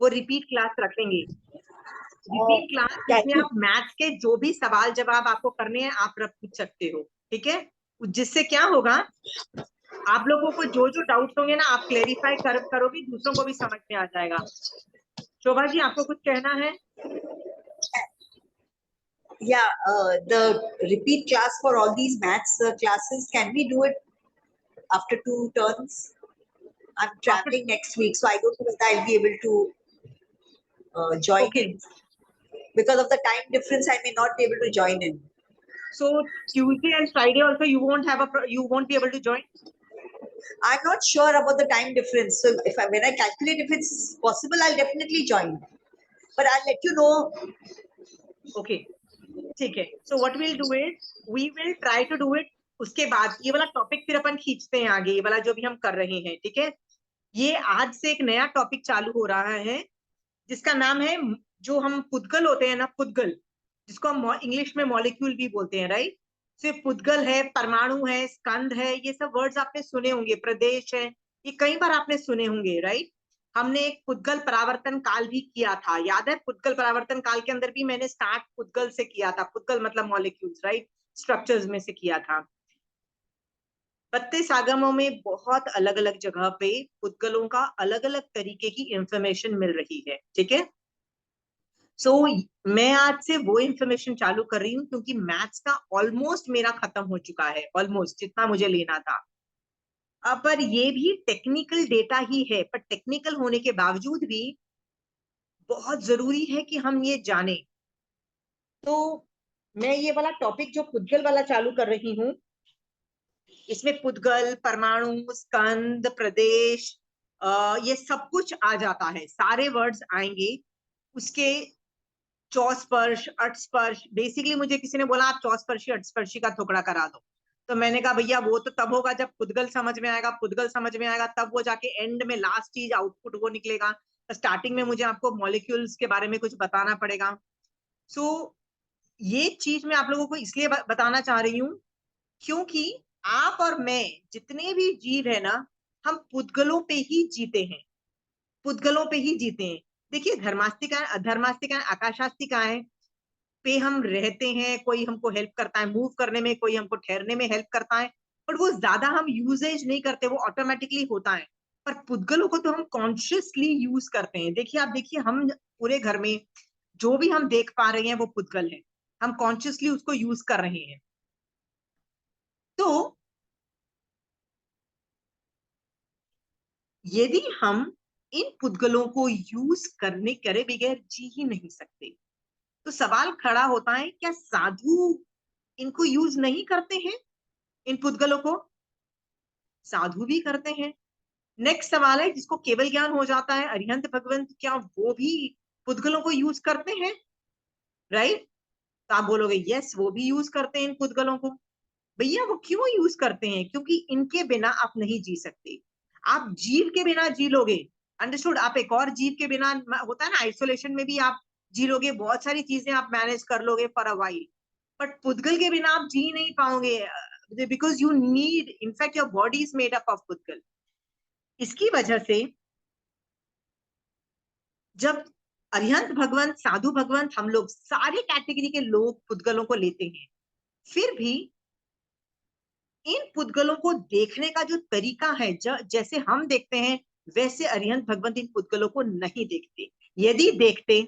वो repeat class रखेंगे। Repeat class जिसमें आप मैथ्स के जो भी सवाल जवाब आपको करने हैं आप पूछ सकते हो, ठीक है। जिससे क्या होगा, आप लोगों को जो जो डाउट्स होंगे ना आप क्लेरिफाई करोगे, दूसरों को भी समझ में आ जाएगा। शोभा जी आपको कुछ कहना है? Yeah, the repeat class for all these maths classes, can we do it after 2 turns? I'm traveling next week, so I don't know whether I'll be able to join in. Because of the time difference, I may not be able to join in. So Tuesday and Friday also you won't be able to join? I'm not sure about the time difference. So when I calculate if it's possible, I'll definitely join. But I'll let you know. Okay, ठीक है. So what we'll do is we will try to do it. उसके बाद ये वाला topic फिर अपन खींचते हैं आगे, ये वाला जो भी हम कर रहे हैं, ठीक है। ये आज से एक नया टॉपिक चालू हो रहा है जिसका नाम है, जो हम पुद्गल होते हैं ना, पुद्गल, जिसको हम इंग्लिश में मॉलिक्यूल भी बोलते हैं, राइट। सिर्फ पुद्गल है, परमाणु है, स्कंद है, ये सब वर्ड्स आपने सुने होंगे, प्रदेश है, ये कई बार आपने सुने होंगे, राइट। हमने एक पुद्गल परावर्तन काल भी किया था, याद है? पुद्गल परावर्तन काल के अंदर भी मैंने स्टार्ट पुद्गल से किया था, पुद्गल मतलब मॉलिक्यूल्स, राइट, स्ट्रक्चर्स में से किया था। 32 आगमों में बहुत अलग अलग जगह पे पुद्गलों का अलग अलग तरीके की इंफॉर्मेशन मिल रही है, ठीक है। सो मैं आज से वो इंफॉर्मेशन चालू कर रही हूँ क्योंकि मैथ्स का ऑलमोस्ट मेरा खत्म हो चुका है, ऑलमोस्ट जितना मुझे लेना था। अब पर ये भी टेक्निकल डेटा ही है, पर टेक्निकल होने के बावजूद भी बहुत जरूरी है कि हम ये जाने। तो मैं ये वाला टॉपिक जो पुद्गल वाला चालू कर रही हूँ, इसमें पुद्गल, परमाणु, स्कंद, प्रदेश, ये सब कुछ आ जाता है, सारे वर्ड्स आएंगे। उसके चौस्पर्श, अटस्पर्श, बेसिकली मुझे किसी ने बोला आप चौस्पर्शी अटस्पर्शी का टुकड़ा करा दो, तो मैंने कहा भैया वो तो तब होगा जब पुद्गल समझ में आएगा, पुद्गल समझ में आएगा तब वो जाके एंड में लास्ट चीज आउटपुट वो निकलेगा। स्टार्टिंग में मुझे आपको मॉलिक्यूल्स के बारे में कुछ बताना पड़ेगा। सो ये चीज मैं आप लोगों को इसलिए बताना चाह रही हूँ क्योंकि आप और मैं जितने भी जीव है ना, हम पुद्गलों पे ही जीते हैं, पुद्गलों पे ही जीते हैं। देखिए धर्मास्तिकाएं, अधर्मास्तिकाएं, आकाशास्तिकाएं पे हम रहते हैं, कोई हमको हेल्प करता है मूव करने में, कोई हमको ठहरने में हेल्प करता है, बट वो ज्यादा हम यूजेज नहीं करते, वो ऑटोमेटिकली होता है। पर पुद्गलों को तो हम कॉन्शियसली यूज करते हैं। देखिए आप देखिए, हम पूरे घर में जो भी हम देख पा रहे हैं वो पुद्गल है, हम कॉन्शियसली उसको यूज कर रहे हैं। तो यदि हम इन पुद्गलों को यूज करे बगैर जी ही नहीं सकते, तो सवाल खड़ा होता है क्या साधु इनको यूज नहीं करते हैं? इन पुद्गलों को साधु भी करते हैं। नेक्स्ट सवाल है जिसको केवल ज्ञान हो जाता है, अरिहंत भगवंत, क्या वो भी पुद्गलों को यूज करते हैं? राइट, तो आप बोलोगे यस वो भी यूज करते हैं इन पुद्गलों को। भैया वो क्यों यूज करते हैं? क्योंकि इनके बिना आप नहीं जी सकते। आप जीव के बिना जी लोगे, अंडरस्टूड, आप एक और जीव के बिना, होता है ना आइसोलेशन में भी आप जी लोगे, बहुत सारी चीजें आप मैनेज कर लोगे फॉर अ वाइल, बट पुद्गल के बिना आप जी नहीं पाओगे, because you need, in fact your body is made up of पुद्गल। इसकी वजह से जब अरिहंत भगवंत, साधु भगवंत, हम लोग सारे कैटेगरी के लोग पुद्गलों को लेते हैं, फिर भी इन पुद्गलों को देखने का जो तरीका है, जैसे हम देखते हैं वैसे अरिहंत भगवंत इन पुद्गलों को नहीं देखते। यदि देखते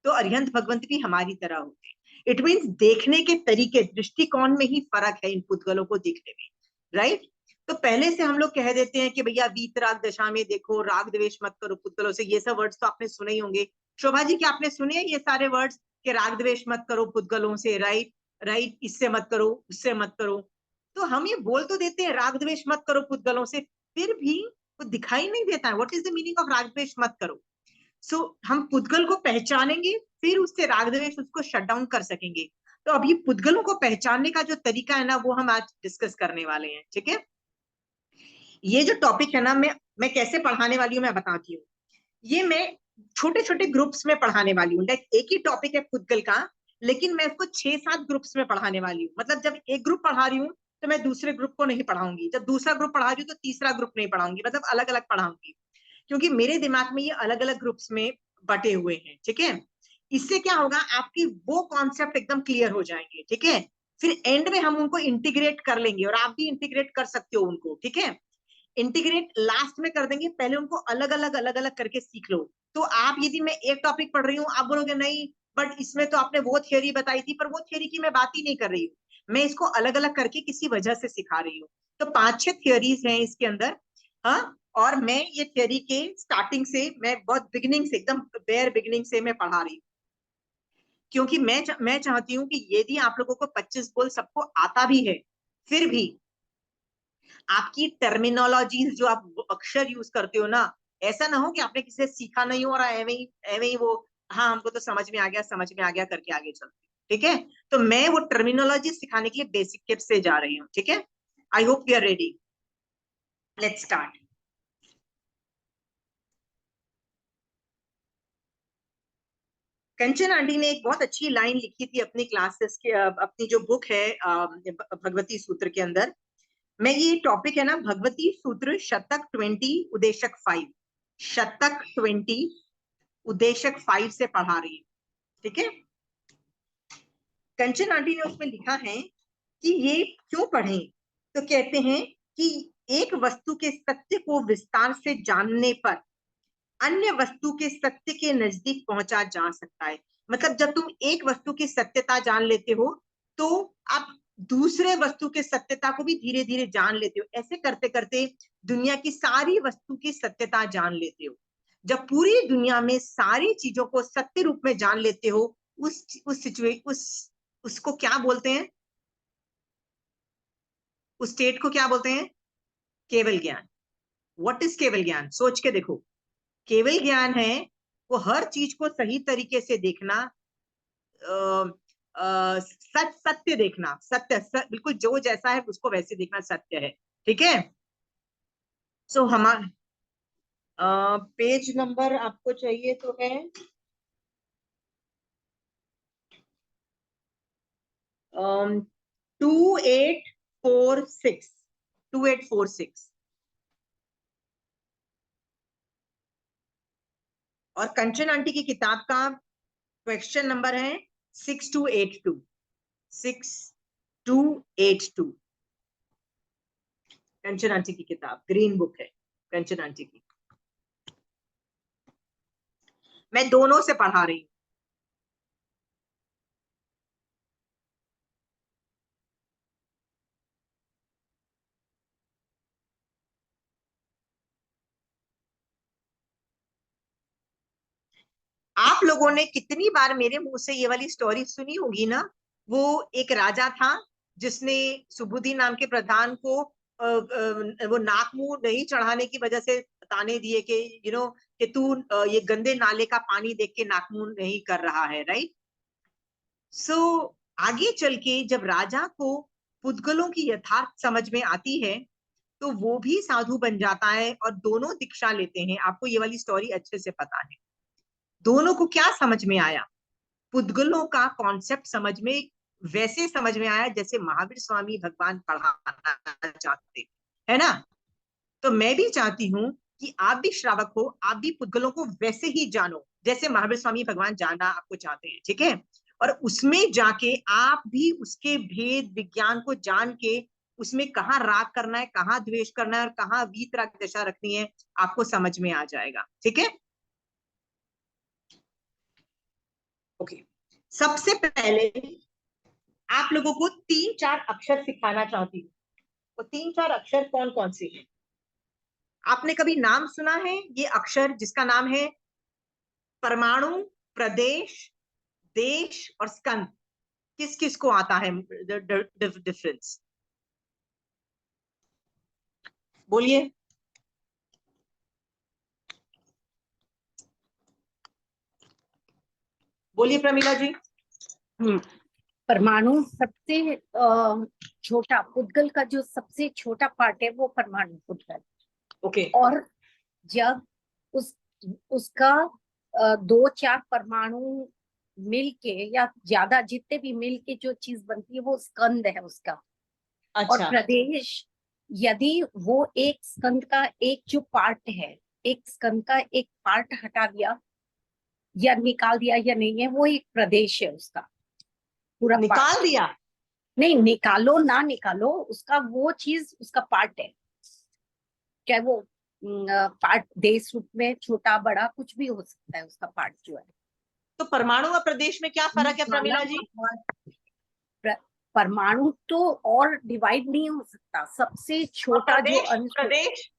तो अरिहंत भगवंत भी हमारी तरह होते। इट मीन्स देखने के तरीके, दृष्टिकोण में ही फर्क है इन पुद्गलों को देखने में, राइट। तो पहले से हम लोग कह देते हैं कि भैया वीतराग दशा में देखो, राग द्वेष मत करो पुद्गलों से, ये सब वर्ड्स तो आपने सुने ही होंगे। शोभा जी क्या आपने सुने ये सारे वर्ड्स कि राग द्वेष मत करो पुद्गलों से, राइट, राइट, इससे मत करो, उससे मत करो। तो हम ये बोल तो देते हैं राग द्वेष मत करो पुद्गलों से, फिर भी वो दिखाई नहीं देता है what is the meaning of राग द्वेष मत करो। सो हम पुद्गल को पहचानेंगे, फिर उससे राग द्वेष उसको शट डाउन कर सकेंगे। तो अभी पुद्गलों को पहचानने का जो तरीका है ना, वो हम आज डिस्कस करने वाले हैं, ठीक है। ये जो टॉपिक है ना, मैं कैसे पढ़ाने वाली हूँ मैं बताती हूँ। ये मैं छोटे छोटे ग्रुप्स में पढ़ाने वाली हूँ, लाइक एक ही टॉपिक है पुद्गल का, लेकिन मैं उसको 6-7 ग्रुप्स में पढ़ाने वाली हूँ। मतलब जब एक ग्रुप पढ़ा रही हूँ तो मैं दूसरे ग्रुप को नहीं पढ़ाऊंगी, जब दूसरा ग्रुप पढ़ा रही हूँ तो तीसरा ग्रुप नहीं पढ़ाऊंगी, मतलब अलग अलग पढ़ाऊंगी, क्योंकि मेरे दिमाग में ये अलग अलग ग्रुप्स में बटे हुए हैं, ठीक है। इससे क्या होगा, आपकी वो कॉन्सेप्ट एकदम क्लियर हो जाएंगे, ठीक है। फिर एंड में हम उनको इंटीग्रेट कर लेंगे, और आप भी इंटीग्रेट कर सकते हो उनको, ठीक है। इंटीग्रेट लास्ट में कर देंगे, पहले उनको अलग अलग करके सीख लो। तो आप, यदि मैं एक टॉपिक पढ़ रही हूँ, आप बोलोगे नहीं बट इसमें तो आपने वो थियोरी बताई थी, पर वो थियोरी की मैं बात ही नहीं कर रही हूँ, मैं इसको अलग अलग करके किसी वजह से सिखा रही हूँ। तो 5-6 थियोरीज हैं इसके अंदर, हाँ। और मैं ये थियोरी के स्टार्टिंग से, मैं बहुत बिगिनिंग से, एकदम बेयर बिगिनिंग से मैं पढ़ा रही हूँ, क्योंकि मैं चाहती हूँ कि यदि आप लोगों को 25 बोल सबको आता भी है, फिर भी आपकी टर्मिनोलॉजीज जो आप अक्षर यूज करते हो ना, ऐसा ना हो कि आपने किसी से सीखा नहीं हो और एवं ही वो, हाँ हमको तो समझ में आ गया करके आगे चलते, ठीक है। तो मैं वो टर्मिनोलॉजी सिखाने के लिए बेसिक टिप्स से जा रही हूँ, ठीक है। I hope you are ready, let's start. Kanchan aunty ने एक बहुत अच्छी लाइन लिखी थी अपनी क्लासेस के, अपनी जो बुक है भगवती सूत्र के अंदर। मैं, ये टॉपिक है ना भगवती सूत्र शतक 20 उदेशक 5, शतक 20 उदेशक 5 से पढ़ा रही है, ठीक है। कंचन आंटी ने उसमें लिखा है कि ये क्यों पढ़ें, तो कहते हैं कि एक वस्तु के सत्य को विस्तार से जानने पर अन्य वस्तु के सत्य के नजदीक पहुंचा जा सकता है। मतलब जब तुम एक वस्तु की सत्यता जान लेते हो, तो आप दूसरे वस्तु के सत्यता को भी धीरे धीरे जान लेते हो। ऐसे करते करते दुनिया की सारी वस्तु की सत्यता जान लेते हो। जब पूरी दुनिया में सारी चीजों को सत्य रूप में जान लेते हो, उस सिचुएशन, उसको क्या बोलते हैं, उस स्टेट को क्या बोलते हैं? केवल ज्ञान। व्हाट इज केवल ज्ञान? सोच के देखो। केवल ज्ञान है वो हर चीज को सही तरीके से देखना, सत्य देखना, बिल्कुल जो जैसा है उसको वैसे देखना सत्य है, ठीक है। सो हमारा पेज नंबर आपको चाहिए तो है 2846, 2846। और कंचन आंटी की किताब का क्वेश्चन नंबर है 6282, 6282। कंचन आंटी की किताब, ग्रीन बुक है कंचन आंटी की। मैं दोनों से पढ़ा रही हूँ। आप लोगों ने कितनी बार मेरे मुंह से ये वाली स्टोरी सुनी होगी ना। वो एक राजा था जिसने सुबुद्दीन नाम के प्रधान को वो नाक मुंह नहीं चढ़ाने की वजह से ताने दिए कि कि तू ये गंदे नाले का पानी देख के नाक मुंह नहीं कर रहा है, राइट। सो आगे चल के जब राजा को पुद्गलों की यथार्थ समझ में आती है, तो वो भी साधु बन जाता है और दोनों दीक्षा लेते हैं। आपको ये वाली स्टोरी अच्छे से पता है। दोनों को क्या समझ में आया? पुद्गलों का कॉन्सेप्ट समझ में, वैसे समझ में आया जैसे महावीर स्वामी भगवान पढ़ाना चाहते, है ना। तो मैं भी चाहती हूँ कि आप भी श्रावक हो, आप भी पुद्गलों को वैसे ही जानो जैसे महावीर स्वामी भगवान जानना आपको चाहते हैं, ठीक है। और उसमें जाके आप भी उसके भेद विज्ञान को जान के, उसमें कहाँ राग करना है, कहाँ द्वेष करना है और कहाँ वीतराग दशा रखनी है, आपको समझ में आ जाएगा, ठीक है। ओके, सबसे पहले आप लोगों को 3-4 अक्षर सिखाना चाहती हूँ। वो 3-4 अक्षर कौन कौन से हैं? आपने कभी नाम सुना है ये अक्षर जिसका नाम है परमाणु, प्रदेश, देश और स्कंद? किस किस को आता है डिफरेंस? बोलिए। बोलिए प्रमीला जी। परमाणु सबसे छोटा, पुद्गल का जो सबसे छोटा पार्ट है वो परमाणु पुद्गल। ओके। और जब उसका 2-4 परमाणु मिलके या ज्यादा जितने भी मिलके जो चीज बनती है वो स्कंद है उसका। और अच्छा। प्रदेश, यदि वो एक स्कंद का एक जो पार्ट है, एक स्कंद का एक पार्ट हटा दिया या निकाल दिया या नहीं है, वो एक प्रदेश है उसका पूरा निकाल दिया? नहीं, निकालो ना निकालो, उसका वो चीज उसका पार्ट है, चाहे वो पार्ट देश रूप में छोटा बड़ा कुछ भी हो सकता है, उसका पार्ट जो है। तो परमाणु और प्रदेश में क्या फर्क है प्रमीला जी? परमाणु तो और डिवाइड नहीं हो सकता, सबसे छोटा जो अंश प्रदेश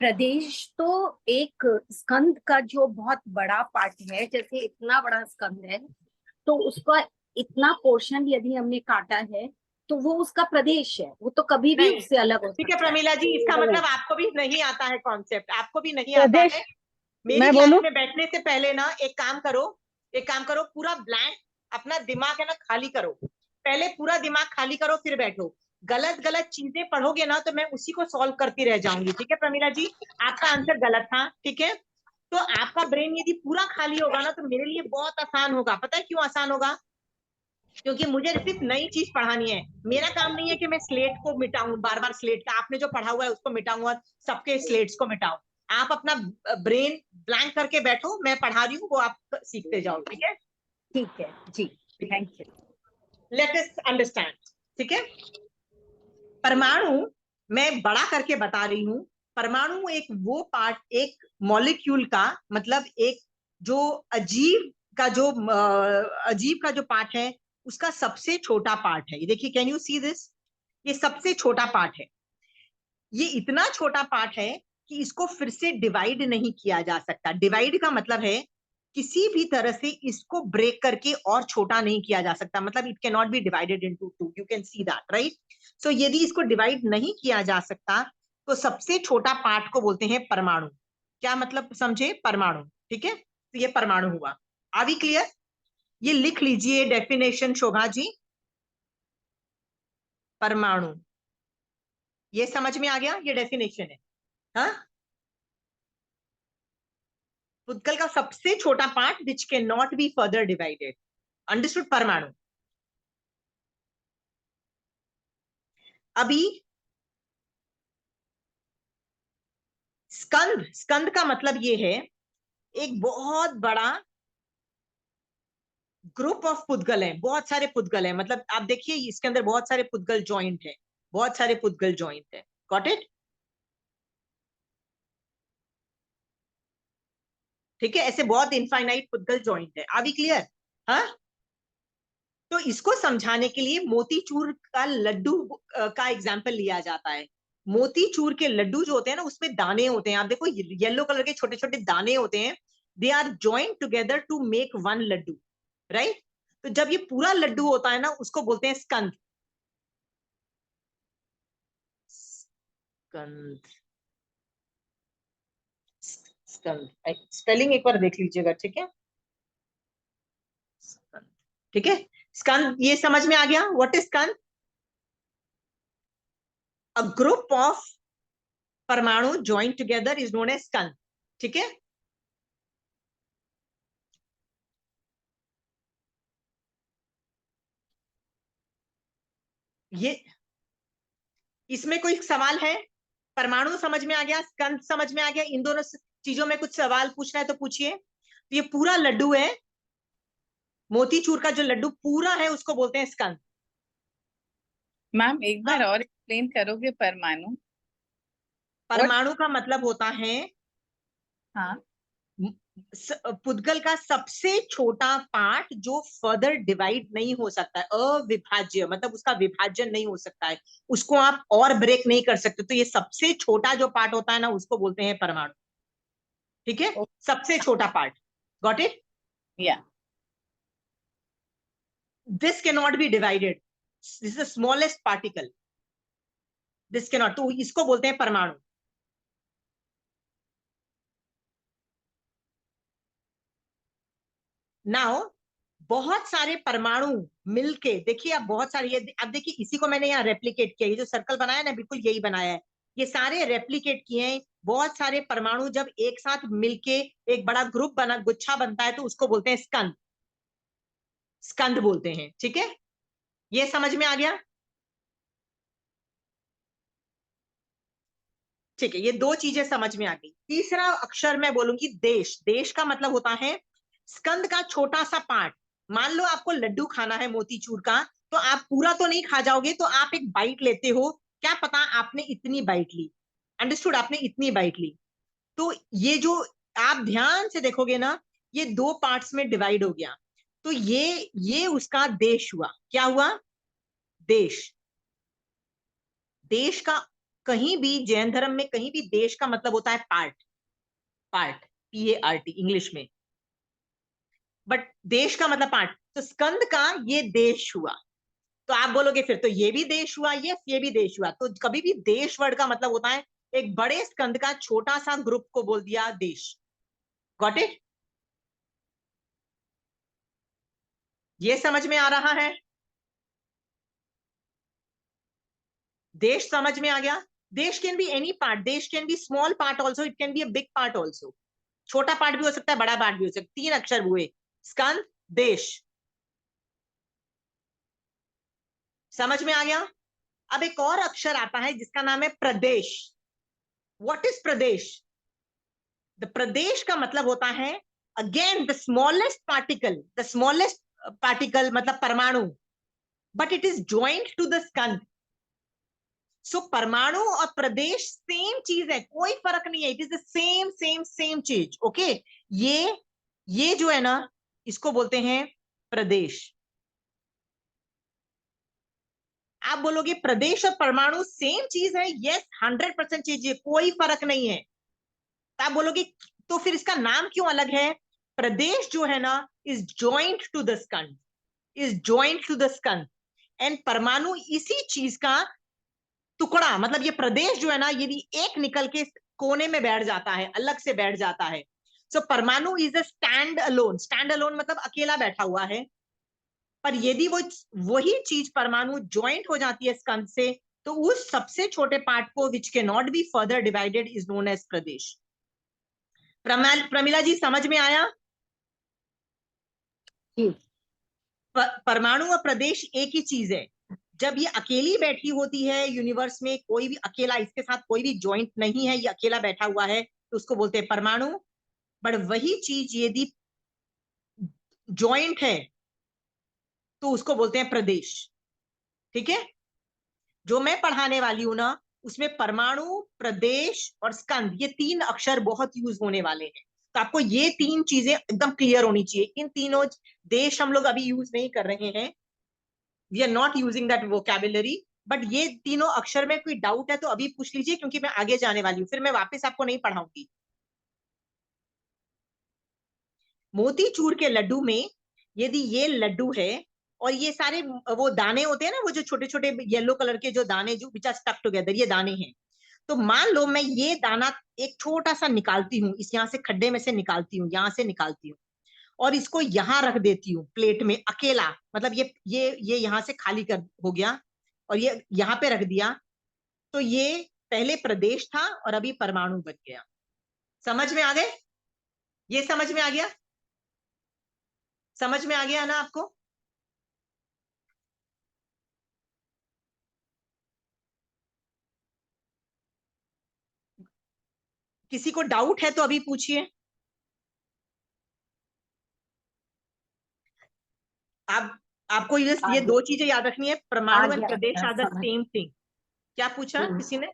प्रदेश तो एक स्कंद का जो बहुत बड़ा पार्ट है, जैसे इतना बड़ा स्कंद है तो उसका इतना पोर्शन यदि हमने काटा है तो वो उसका प्रदेश है, वो तो कभी भी नहीं, उससे अलग हो ठीक है सकता है। प्रमीला जी, इसका मतलब आपको भी नहीं आता है कॉन्सेप्ट, आपको भी नहीं आता प्रदेश, है। मेरी मैं क्लास बोलूं? में बैठने से पहले ना एक काम करो, पूरा ब्लैंक अपना दिमाग है ना खाली करो, पहले पूरा दिमाग खाली करो फिर बैठो। गलत गलत चीजें पढ़ोगे ना तो मैं उसी को सॉल्व करती रह जाऊंगी। ठीक है प्रमीला जी, आपका आंसर गलत था, ठीक है। तो आपका ब्रेन यदि पूरा खाली होगा ना तो मेरे लिए बहुत आसान होगा। पता है क्यों आसान होगा? क्योंकि मुझे सिर्फ नई चीज पढ़ानी है। मेरा काम नहीं है कि मैं स्लेट को मिटाऊं, बार बार स्लेट का आपने जो पढ़ा हुआ है उसको मिटाऊं और सबके स्लेट्स को मिटाऊं। आप अपना ब्रेन ब्लैंक करके बैठो, मैं पढ़ा रही हूँ वो आप सीखते जाओ। ठीक है, ठीक है जी, thank you. Let us understand. ठीक है, परमाणु मैं बड़ा करके बता रही हूँ। परमाणु एक वो पार्ट, एक मॉलिक्यूल का मतलब एक जो अजीब का जो पार्ट है उसका सबसे छोटा पार्ट है। ये देखिए, कैन यू सी दिस? ये सबसे छोटा पार्ट है। ये इतना छोटा पार्ट है कि इसको फिर से डिवाइड नहीं किया जा सकता। डिवाइड का मतलब है किसी भी तरह से इसको ब्रेक करके और छोटा नहीं किया जा सकता, मतलब it can not be divided into two. You can see that, right? So यदि इसको डिवाइड नहीं किया जा सकता तो सबसे छोटा पार्ट को बोलते हैं परमाणु। क्या मतलब समझे? परमाणु। ठीक है, तो ये परमाणु हुआ। Are we clear? ये लिख लीजिए डेफिनेशन शोभा जी। परमाणु, ये समझ में आ गया? ये डेफिनेशन है। हाँ, पुद्गल का सबसे छोटा part which can not be further divided. Understood? परमाणु। अभी स्कंद, स्कंद का मतलब ये है एक बहुत बड़ा ग्रुप ऑफ पुद्गल है, बहुत सारे पुद्गल हैं। मतलब आप देखिए इसके अंदर बहुत सारे पुद्गल जॉइंट है, बहुत सारे पुद्गल जॉइंट है। Got it? ठीक है, ऐसे बहुत इनफाइनाइट पुद्गल जॉइंट है। Are we clear? हाँ, तो इसको समझाने के लिए मोतीचूर का लड्डू का एग्जाम्पल लिया जाता है। मोतीचूर के लड्डू जो होते हैं ना उसमें दाने होते हैं, आप देखो येलो कलर के छोटे छोटे दाने होते हैं। They are joint together to make one laddoo, right? तो जब ये पूरा लड्डू होता है ना उसको बोलते हैं स्कंद। स्कंद, स्कंद स्पेलिंग एक बार देख लीजिएगा, ठीक है? स्कंद, ठीक है। स्कंद ये समझ में आ गया? व्हाट इज स्कंद? अ ग्रुप ऑफ परमाणु joint together is known as स्कंद। ठीक है, ये इसमें कोई सवाल है? परमाणु समझ में आ गया, स्कंद समझ में आ गया, इन दोनों चीजों में कुछ सवाल पूछना है तो पूछिए। तो ये पूरा लड्डू है, मोतीचूर का जो लड्डू पूरा है उसको बोलते हैं स्कंद। मैम एक बार और एक्सप्लेन करोगे परमाणु? परमाणु का मतलब होता है हाँ, पुद्गल का सबसे छोटा पार्ट जो फर्दर डिवाइड नहीं हो सकता है, अविभाज्य, मतलब उसका विभाजन नहीं हो सकता है, उसको आप और ब्रेक नहीं कर सकते। तो ये सबसे छोटा जो पार्ट होता है ना उसको बोलते हैं परमाणु। ठीक है, सबसे छोटा part. Got it? Yeah this can not be divided, this is the smallest particle, this can not, तो इसको बोलते हैं परमाणु। नाउ बहुत सारे परमाणु मिलके देखिए, अब बहुत सारे, ये अब देखिए इसी को मैंने यहाँ रेप्लिकेट किया, ये जो सर्कल बनाया ना बिल्कुल यही बनाया है। ये सारे रेप्लिकेट किए हैं। बहुत सारे परमाणु जब एक साथ मिलके एक बड़ा ग्रुप बना, गुच्छा बनता है तो उसको बोलते हैं स्कंद, स्कंद बोलते हैं। ठीक है, ये समझ में आ गया? ठीक है, ये दो चीजें समझ में आ गई। तीसरा अक्षर मैं बोलूंगी देश। देश का मतलब होता है स्कंद का छोटा सा पार्ट, मान लो आपको लड्डू खाना है मोतीचूर का, तो आप पूरा तो नहीं खा जाओगे, तो आप एक बाइट लेते हो, क्या पता आपने इतनी बाइट ली, अंडरस्टूड, आपने इतनी बाइट ली। तो ये जो आप ध्यान से देखोगे ना, ये दो पार्ट्स में डिवाइड हो गया, तो ये उसका देश हुआ। क्या हुआ? देश। देश का कहीं भी जैन धर्म में कहीं भी देश का मतलब होता है पार्ट, पार्ट, PART इंग्लिश में, बट देश का मतलब पार्ट। तो स्कंद का ये देश हुआ। तो आप बोलोगे फिर तो ये भी देश हुआ, ये भी देश हुआ। तो कभी भी देश वर्ड का मतलब होता है एक बड़े स्कंद का छोटा सा ग्रुप को बोल दिया देश। Got it? ये समझ में आ रहा है? देश समझ में आ गया? देश कैन बी एनी पार्ट, देश can be small part also, it can be a big part also. छोटा पार्ट भी हो सकता है, बड़ा पार्ट भी हो सकता है। 3 अक्षर हुए, स्कंद, देश। समझ में आ गया? अब एक और अक्षर आता है जिसका नाम है प्रदेश। व्हाट इज प्रदेश? द प्रदेश का मतलब होता है again the smallest particle, the smallest particle मतलब परमाणु, but it is joint to the स्कंद। सो परमाणु और प्रदेश सेम चीज है, कोई फर्क नहीं है, it is the same same same चीज। ओके, ये जो है ना, इसको बोलते हैं प्रदेश। आप बोलोगे प्रदेश और परमाणु सेम चीज है? यस, 100% चीज है, कोई फर्क नहीं है। तो आप बोलोगे तो फिर इसका नाम क्यों अलग है? प्रदेश जो है ना is joint to the skandha, is joint to the skandha, and परमाणु इसी चीज का टुकड़ा। मतलब ये प्रदेश जो है ना, यदि एक निकल के कोने में बैठ जाता है, अलग से बैठ जाता है, सो परमाणु is a stand alone. Stand alone मतलब अकेला बैठा हुआ है। पर यदि वही चीज परमाणु ज्वाइंट हो जाती है स्कंद से, तो उस सबसे छोटे पार्ट को which can not be further divided is known as प्रदेश। प्रमिला जी समझ में आया? जी। परमाणु और प्रदेश एक ही चीज है। जब ये अकेली बैठी होती है यूनिवर्स में, कोई भी अकेला, इसके साथ कोई भी ज्वाइंट नहीं है, ये अकेला बैठा हुआ है, तो उसको बोलते हैं परमाणु। बट वही चीज यदि ज्वाइंट है तो उसको बोलते हैं प्रदेश। ठीक है? जो मैं पढ़ाने वाली हूं ना, उसमें परमाणु, प्रदेश और स्कंद, ये 3 अक्षर बहुत यूज होने वाले हैं। तो आपको ये 3 चीजें एकदम क्लियर होनी चाहिए। इन तीनों देश हम लोग अभी यूज नहीं कर रहे हैं, we are not using that vocabulary, but ये तीनों अक्षर में कोई डाउट है तो अभी पूछ लीजिए, क्योंकि मैं आगे जाने वाली हूँ, फिर मैं वापस आपको नहीं पढ़ाऊंगी। मोतीचूर के लड्डू में यदि ये लड्डू है और ये सारे वो दाने होते हैं ना, वो जो छोटे छोटे येलो कलर के जो दाने जो विच आर स्टक टुगेदर, ये दाने हैं। तो मान लो मैं ये दाना एक छोटा सा निकालती हूँ, इस यहाँ से खड्डे में से निकालती हूँ, यहाँ से निकालती हूँ, और इसको यहाँ रख देती हूँ प्लेट में अकेला। मतलब ये यहाँ से खाली कर हो गया और ये यहाँ पे रख दिया, तो ये पहले प्रदेश था और अभी परमाणु बन गया। समझ में आ गए? ये समझ में आ गया? समझ में आ गया ना आपको? किसी को डाउट है तो अभी पूछिए। आप आपको ये 2 चीजें याद रखनी है, आ परमाणु एंड प्रदेश गया आर द समझ। Same thing. क्या पूछा किसी ने?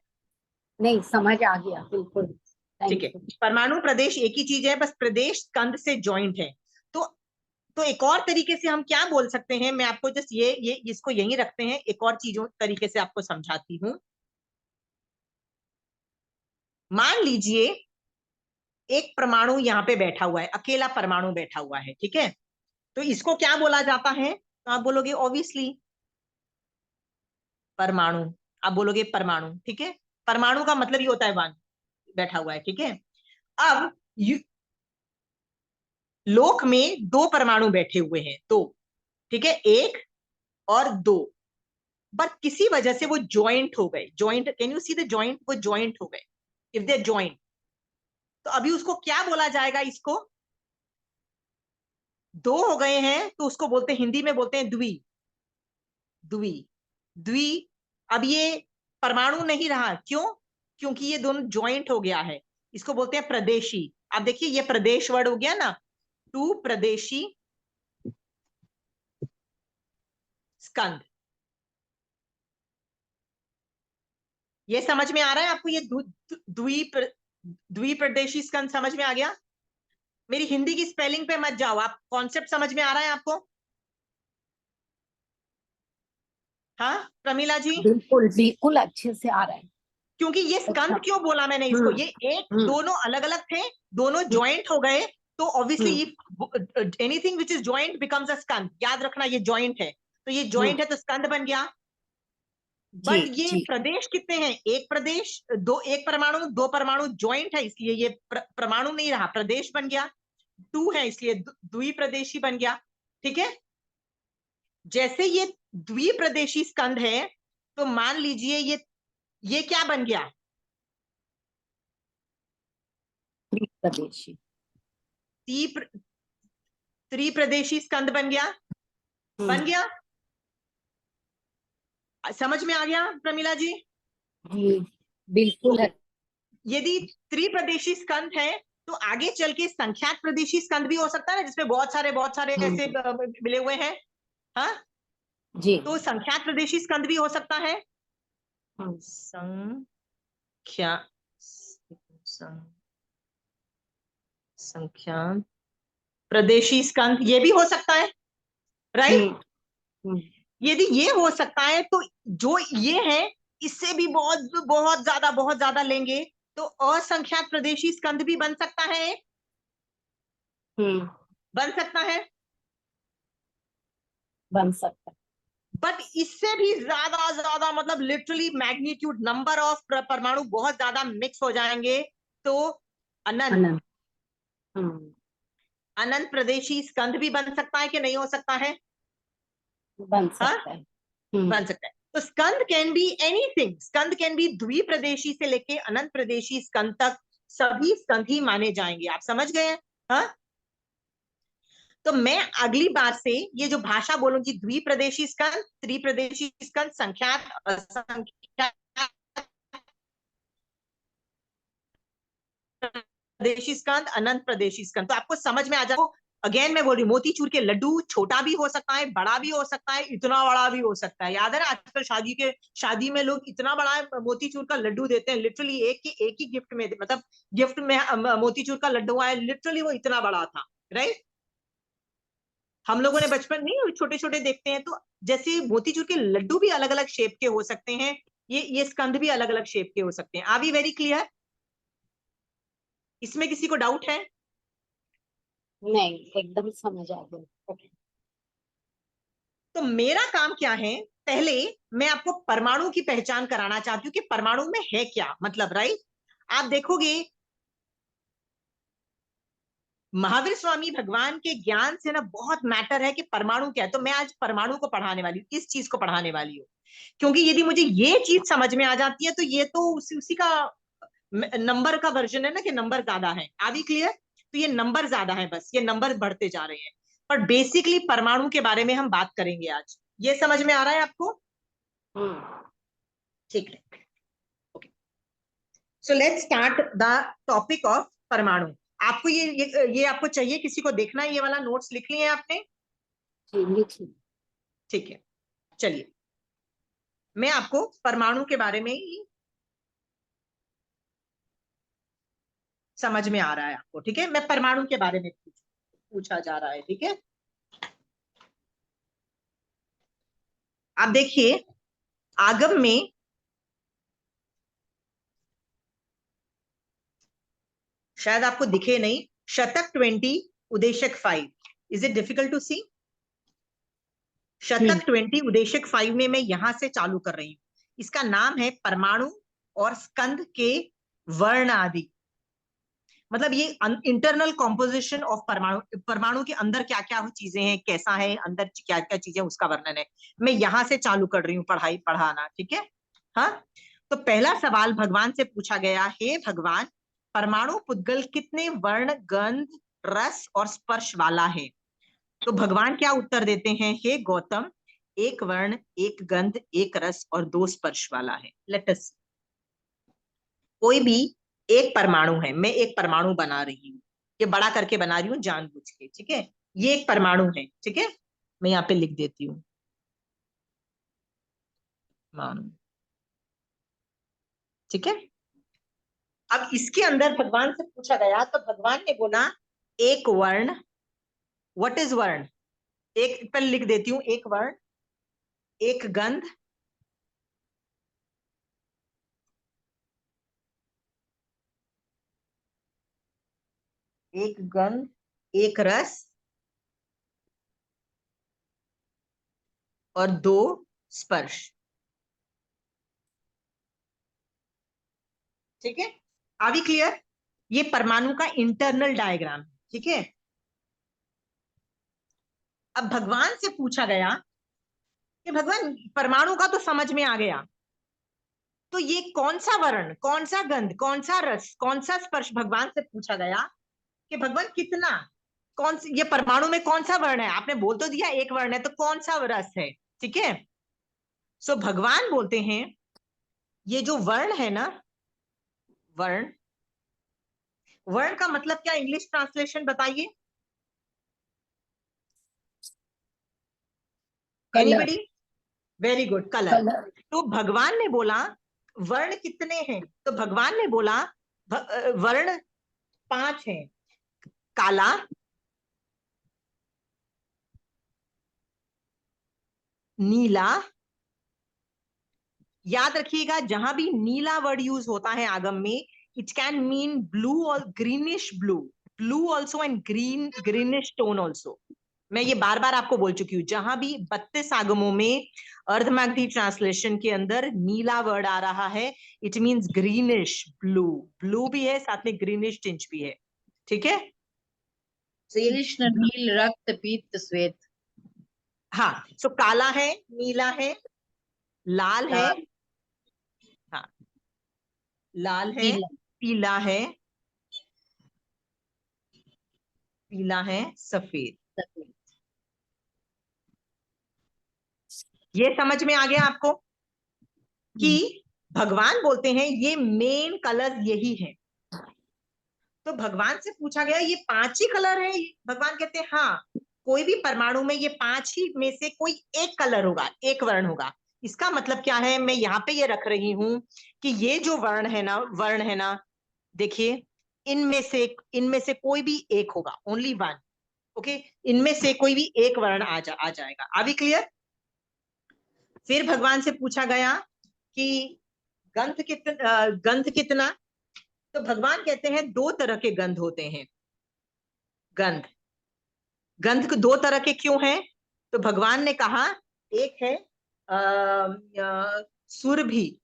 नहीं, समझ आ गया बिल्कुल। ठीक थैंक है, यू। परमाणु प्रदेश एक ही चीज है, बस प्रदेश स्कंद से ज्वाइंट है। तो एक और तरीके से हम क्या बोल सकते हैं, मैं आपको जस्ट ये इसको यहीं रखते हैं, एक और चीजों तरीके से आपको समझाती हूँ। मान लीजिए एक परमाणु यहाँ पे बैठा हुआ है, अकेला परमाणु बैठा हुआ है, ठीक है? तो इसको क्या बोला जाता है? तो आप बोलोगे ऑब्वियसली परमाणु। आप बोलोगे परमाणु, ठीक है? परमाणु का मतलब ये होता है वन, बैठा हुआ है, ठीक है? अब लोक में 2 परमाणु बैठे हुए हैं, 2, ठीक है, 1 और 2, बट किसी वजह से वो ज्वाइंट हो गए। Joint, can you see the joint? वो ज्वाइंट हो गए, इफ दे ज्वाइंट, तो अभी उसको क्या बोला जाएगा? इसको 2 हो गए हैं तो उसको बोलते हैं, हिंदी में बोलते हैं द्वि, द्वि, द्वि। अब ये परमाणु नहीं रहा, क्यों? क्योंकि ये दोनों ज्वाइंट हो गया है, इसको बोलते हैं प्रदेशी। आप देखिए ये प्रदेश वर्ड हो गया ना, 2 प्रदेशी स्कंद। ये समझ में आ रहा है आपको? ये द्विप्रदेशी स्कंद समझ में आ गया? मेरी हिंदी की स्पेलिंग पे मत जाओ, आप कॉन्सेप्ट समझ में आ रहा है आपको? हाँ प्रमीला जी? बिल्कुल बिल्कुल अच्छे से आ रहा है। क्योंकि ये स्कंद क्यों बोला मैंने इसको, ये एक दोनों अलग अलग थे, दोनों ज्वाइंट हो गए, तो obviously anything which is joint becomes a स्कंद। याद रखना ये ज्वाइंट है, तो ये ज्वाइंट है तो स्कंद बन गया। बट ये प्रदेश कितने हैं? एक प्रदेश, एक परमाणु, 2 परमाणु ज्वाइंट है, इसलिए ये परमाणु नहीं रहा, प्रदेश बन गया। 2 है इसलिए द्विप्रदेशी बन गया। ठीक है, जैसे ये द्विप्रदेशी स्कंद है तो मान लीजिए ये क्या बन गया? त्रिप्रदेशी। त्रिप्रदेशी स्कंद बन गया। बन गया? समझ में आ गया प्रमीला जी? बिल्कुल है। यदि त्रिप्रदेशी स्कंद है तो आगे चल के संख्याक प्रदेशी स्कंद भी हो सकता है ना, जिसमें बहुत सारे ऐसे मिले हुए हैं। हाँ जी, तो संख्याक प्रदेशी स्कंद भी हो सकता है। संख्या प्रदेशी स्कंद ये भी हो सकता है, राइट? यदि ये हो सकता है तो जो ये है इससे भी बहुत ज्यादा लेंगे तो असंख्याक प्रदेशी स्कंद भी बन सकता है। बन सकता है, बन सकता है। बट इससे भी ज्यादा मतलब लिटरली मैग्नीट्यूड नंबर ऑफ परमाणु बहुत ज्यादा मिक्स हो जाएंगे तो अनंत अनंत प्रदेशी स्कंद भी बन सकता है कि नहीं हो सकता है? बन सकता है। बन सकता है। तो स्कंद कैन बी एनीथिंग, स्कंद कैन बी द्विप्रदेशी से लेके अनंत प्रदेशी स्कंद तक सभी स्कंद ही माने जाएंगे। आप समझ गए? हाँ, तो मैं अगली बार से ये जो भाषा बोलूंगी, द्विप्रदेशी स्कंद, त्रिप्रदेशी स्कंद, संख्याक, असंख्याक प्रदेशी स्कंद, अनंत प्रदेशी स्कंद, तो आपको समझ में आ जाए। अगेन मैं बोल रही हूँ, मोतीचूर के लड्डू छोटा भी हो सकता है, बड़ा भी हो सकता है, इतना बड़ा भी हो सकता है। याद है ना आजकल शादी में लोग इतना बड़ा मोतीचूर का लड्डू देते हैं, लिटरली एक ही गिफ्ट में, मतलब गिफ्ट में मोतीचूर का लड्डू आया, लिटरली वो इतना बड़ा था, राइट? हम लोगों ने बचपन नहीं छोटे छोटे देखते हैं, तो जैसे मोतीचूर के लड्डू भी अलग अलग शेप के हो सकते हैं, ये स्कंद भी अलग अलग शेप के हो सकते हैं। Are we very clear? इसमें किसी को डाउट है? नहीं, एकदम समझ आ गया। तो मेरा काम क्या है, पहले मैं आपको परमाणु की पहचान कराना चाहती हूँ कि परमाणु में है क्या, मतलब राइट? आप देखोगे महावीर स्वामी भगवान के ज्ञान से ना बहुत मैटर है कि परमाणु क्या है। तो मैं आज परमाणु को पढ़ाने वाली हूँ, इस चीज को पढ़ाने वाली हूँ, क्योंकि यदि मुझे ये चीज समझ में आ जाती है तो ये तो उसी का नंबर का वर्जन है ना, कि नंबर ज्यादा है। आदि क्लियर? तो ये नंबर ज्यादा है, बस ये नंबर बढ़ते जा रहे हैं, पर बेसिकली परमाणु के बारे में हम बात करेंगे आज। ये समझ में आ रहा है आपको? ठीक है, okay. So let's start the topic of परमाणु। आपको ये आपको चाहिए, किसी को देखना है? ये वाला नोट्स लिख लिए आपने? ठीक है, चलिए मैं आपको परमाणु के बारे में ही समझ में आ रहा है आपको, ठीक है? मैं परमाणु के बारे में पूछा जा रहा है, ठीक है? आप देखिए आगम में शायद आपको दिखे नहीं, शतक 20 उदेशक 5। इज इट डिफिकल्ट टू सी? शतक 20 उदेशक 5 में मैं यहां से चालू कर रही हूं। इसका नाम है परमाणु और स्कंद के वर्ण आदि। मतलब ये इंटरनल कॉम्पोजिशन ऑफ परमाणु, परमाणु के अंदर क्या क्या चीजें हैं, कैसा है अंदर, क्या क्या चीजें, उसका वर्णन है। मैं यहां से चालू कर रही हूँ पढ़ाना, ठीक है? हाँ, तो पहला सवाल भगवान से पूछा गया, हे भगवान, परमाणु पुद्गल कितने वर्ण, गंध, रस और स्पर्श वाला है? तो भगवान क्या उत्तर देते हैं, हे गौतम, एक वर्ण, एक गंध, एक रस और 2 स्पर्श वाला है। लेट अस, कोई भी एक परमाणु है, मैं एक परमाणु बना रही हूँ, ये बड़ा करके बना रही हूँ जानबूझ के, ठीक है। ये एक परमाणु है, ठीक है, मैं यहाँ पे लिख देती हूँ परमाणु, ठीक है। अब इसके अंदर भगवान से पूछा गया तो भगवान ने बोला एक वर्ण, व्हाट इज वर्ण, एक पर लिख देती हूँ, एक वर्ण, एक गंध, एक गंध, एक रस और दो स्पर्श, ठीक है। Are we clear? ये परमाणु का इंटरनल डायग्राम है, ठीक है। अब भगवान से पूछा गया कि भगवान परमाणु का तो समझ में आ गया, तो ये कौन सा वर्ण, कौन सा गंध, कौन सा रस, कौन सा स्पर्श, भगवान से पूछा गया कि भगवान कितना, कौन सी, ये परमाणु में कौन सा वर्ण है, आपने बोल तो दिया एक वर्ण है, तो कौन सा रस है, ठीक है। सो भगवान बोलते हैं ये जो वर्ण है ना, वर्ण, वर्ण का मतलब क्या, इंग्लिश ट्रांसलेशन बताइए, एनीबडी? Very good, colour. तो भगवान ने बोला वर्ण कितने हैं, तो भगवान ने बोला वर्ण 5 हैं, काला, नीला, याद रखिएगा जहां भी नीला वर्ड यूज होता है आगम में, इट कैन मीन ब्लू और greenish blue, blue also and green, greenish tone also. मैं ये बार बार आपको बोल चुकी हूँ, जहां भी 32 आगमों में अर्धमागधी ट्रांसलेशन के अंदर नीला वर्ड आ रहा है, it means greenish blue, blue भी है साथ में ग्रीनिश टिंच भी है, ठीक है। कृष्ण, नील, रक्त, पीत, श्वेत। हाँ, सो काला है, नीला है, लाल है, लाल, हाँ, लाल है, पीला, पीला है, पीला है, सफेद। सफेद। ये समझ में आ गया आपको कि भगवान बोलते हैं ये मेन कलर यही है। तो भगवान से पूछा गया ये 5 ही कलर है, भगवान कहते हैं हाँ, कोई भी परमाणु में ये 5 ही में से कोई एक कलर होगा, एक वर्ण होगा। इसका मतलब क्या है, मैं यहाँ पे ये रख रही हूं कि ये जो वर्ण है ना, देखिए इनमें से कोई भी एक होगा, ओनली वन, ओके, इनमें से कोई भी एक वर्ण आ जाएगा। Are we clear? फिर भगवान से पूछा गया कि गंध कितना, तो भगवान कहते हैं 2 तरह के गंध होते हैं, गंध, गंध 2 तरह के क्यों हैं, तो भगवान ने कहा एक है सुरभि,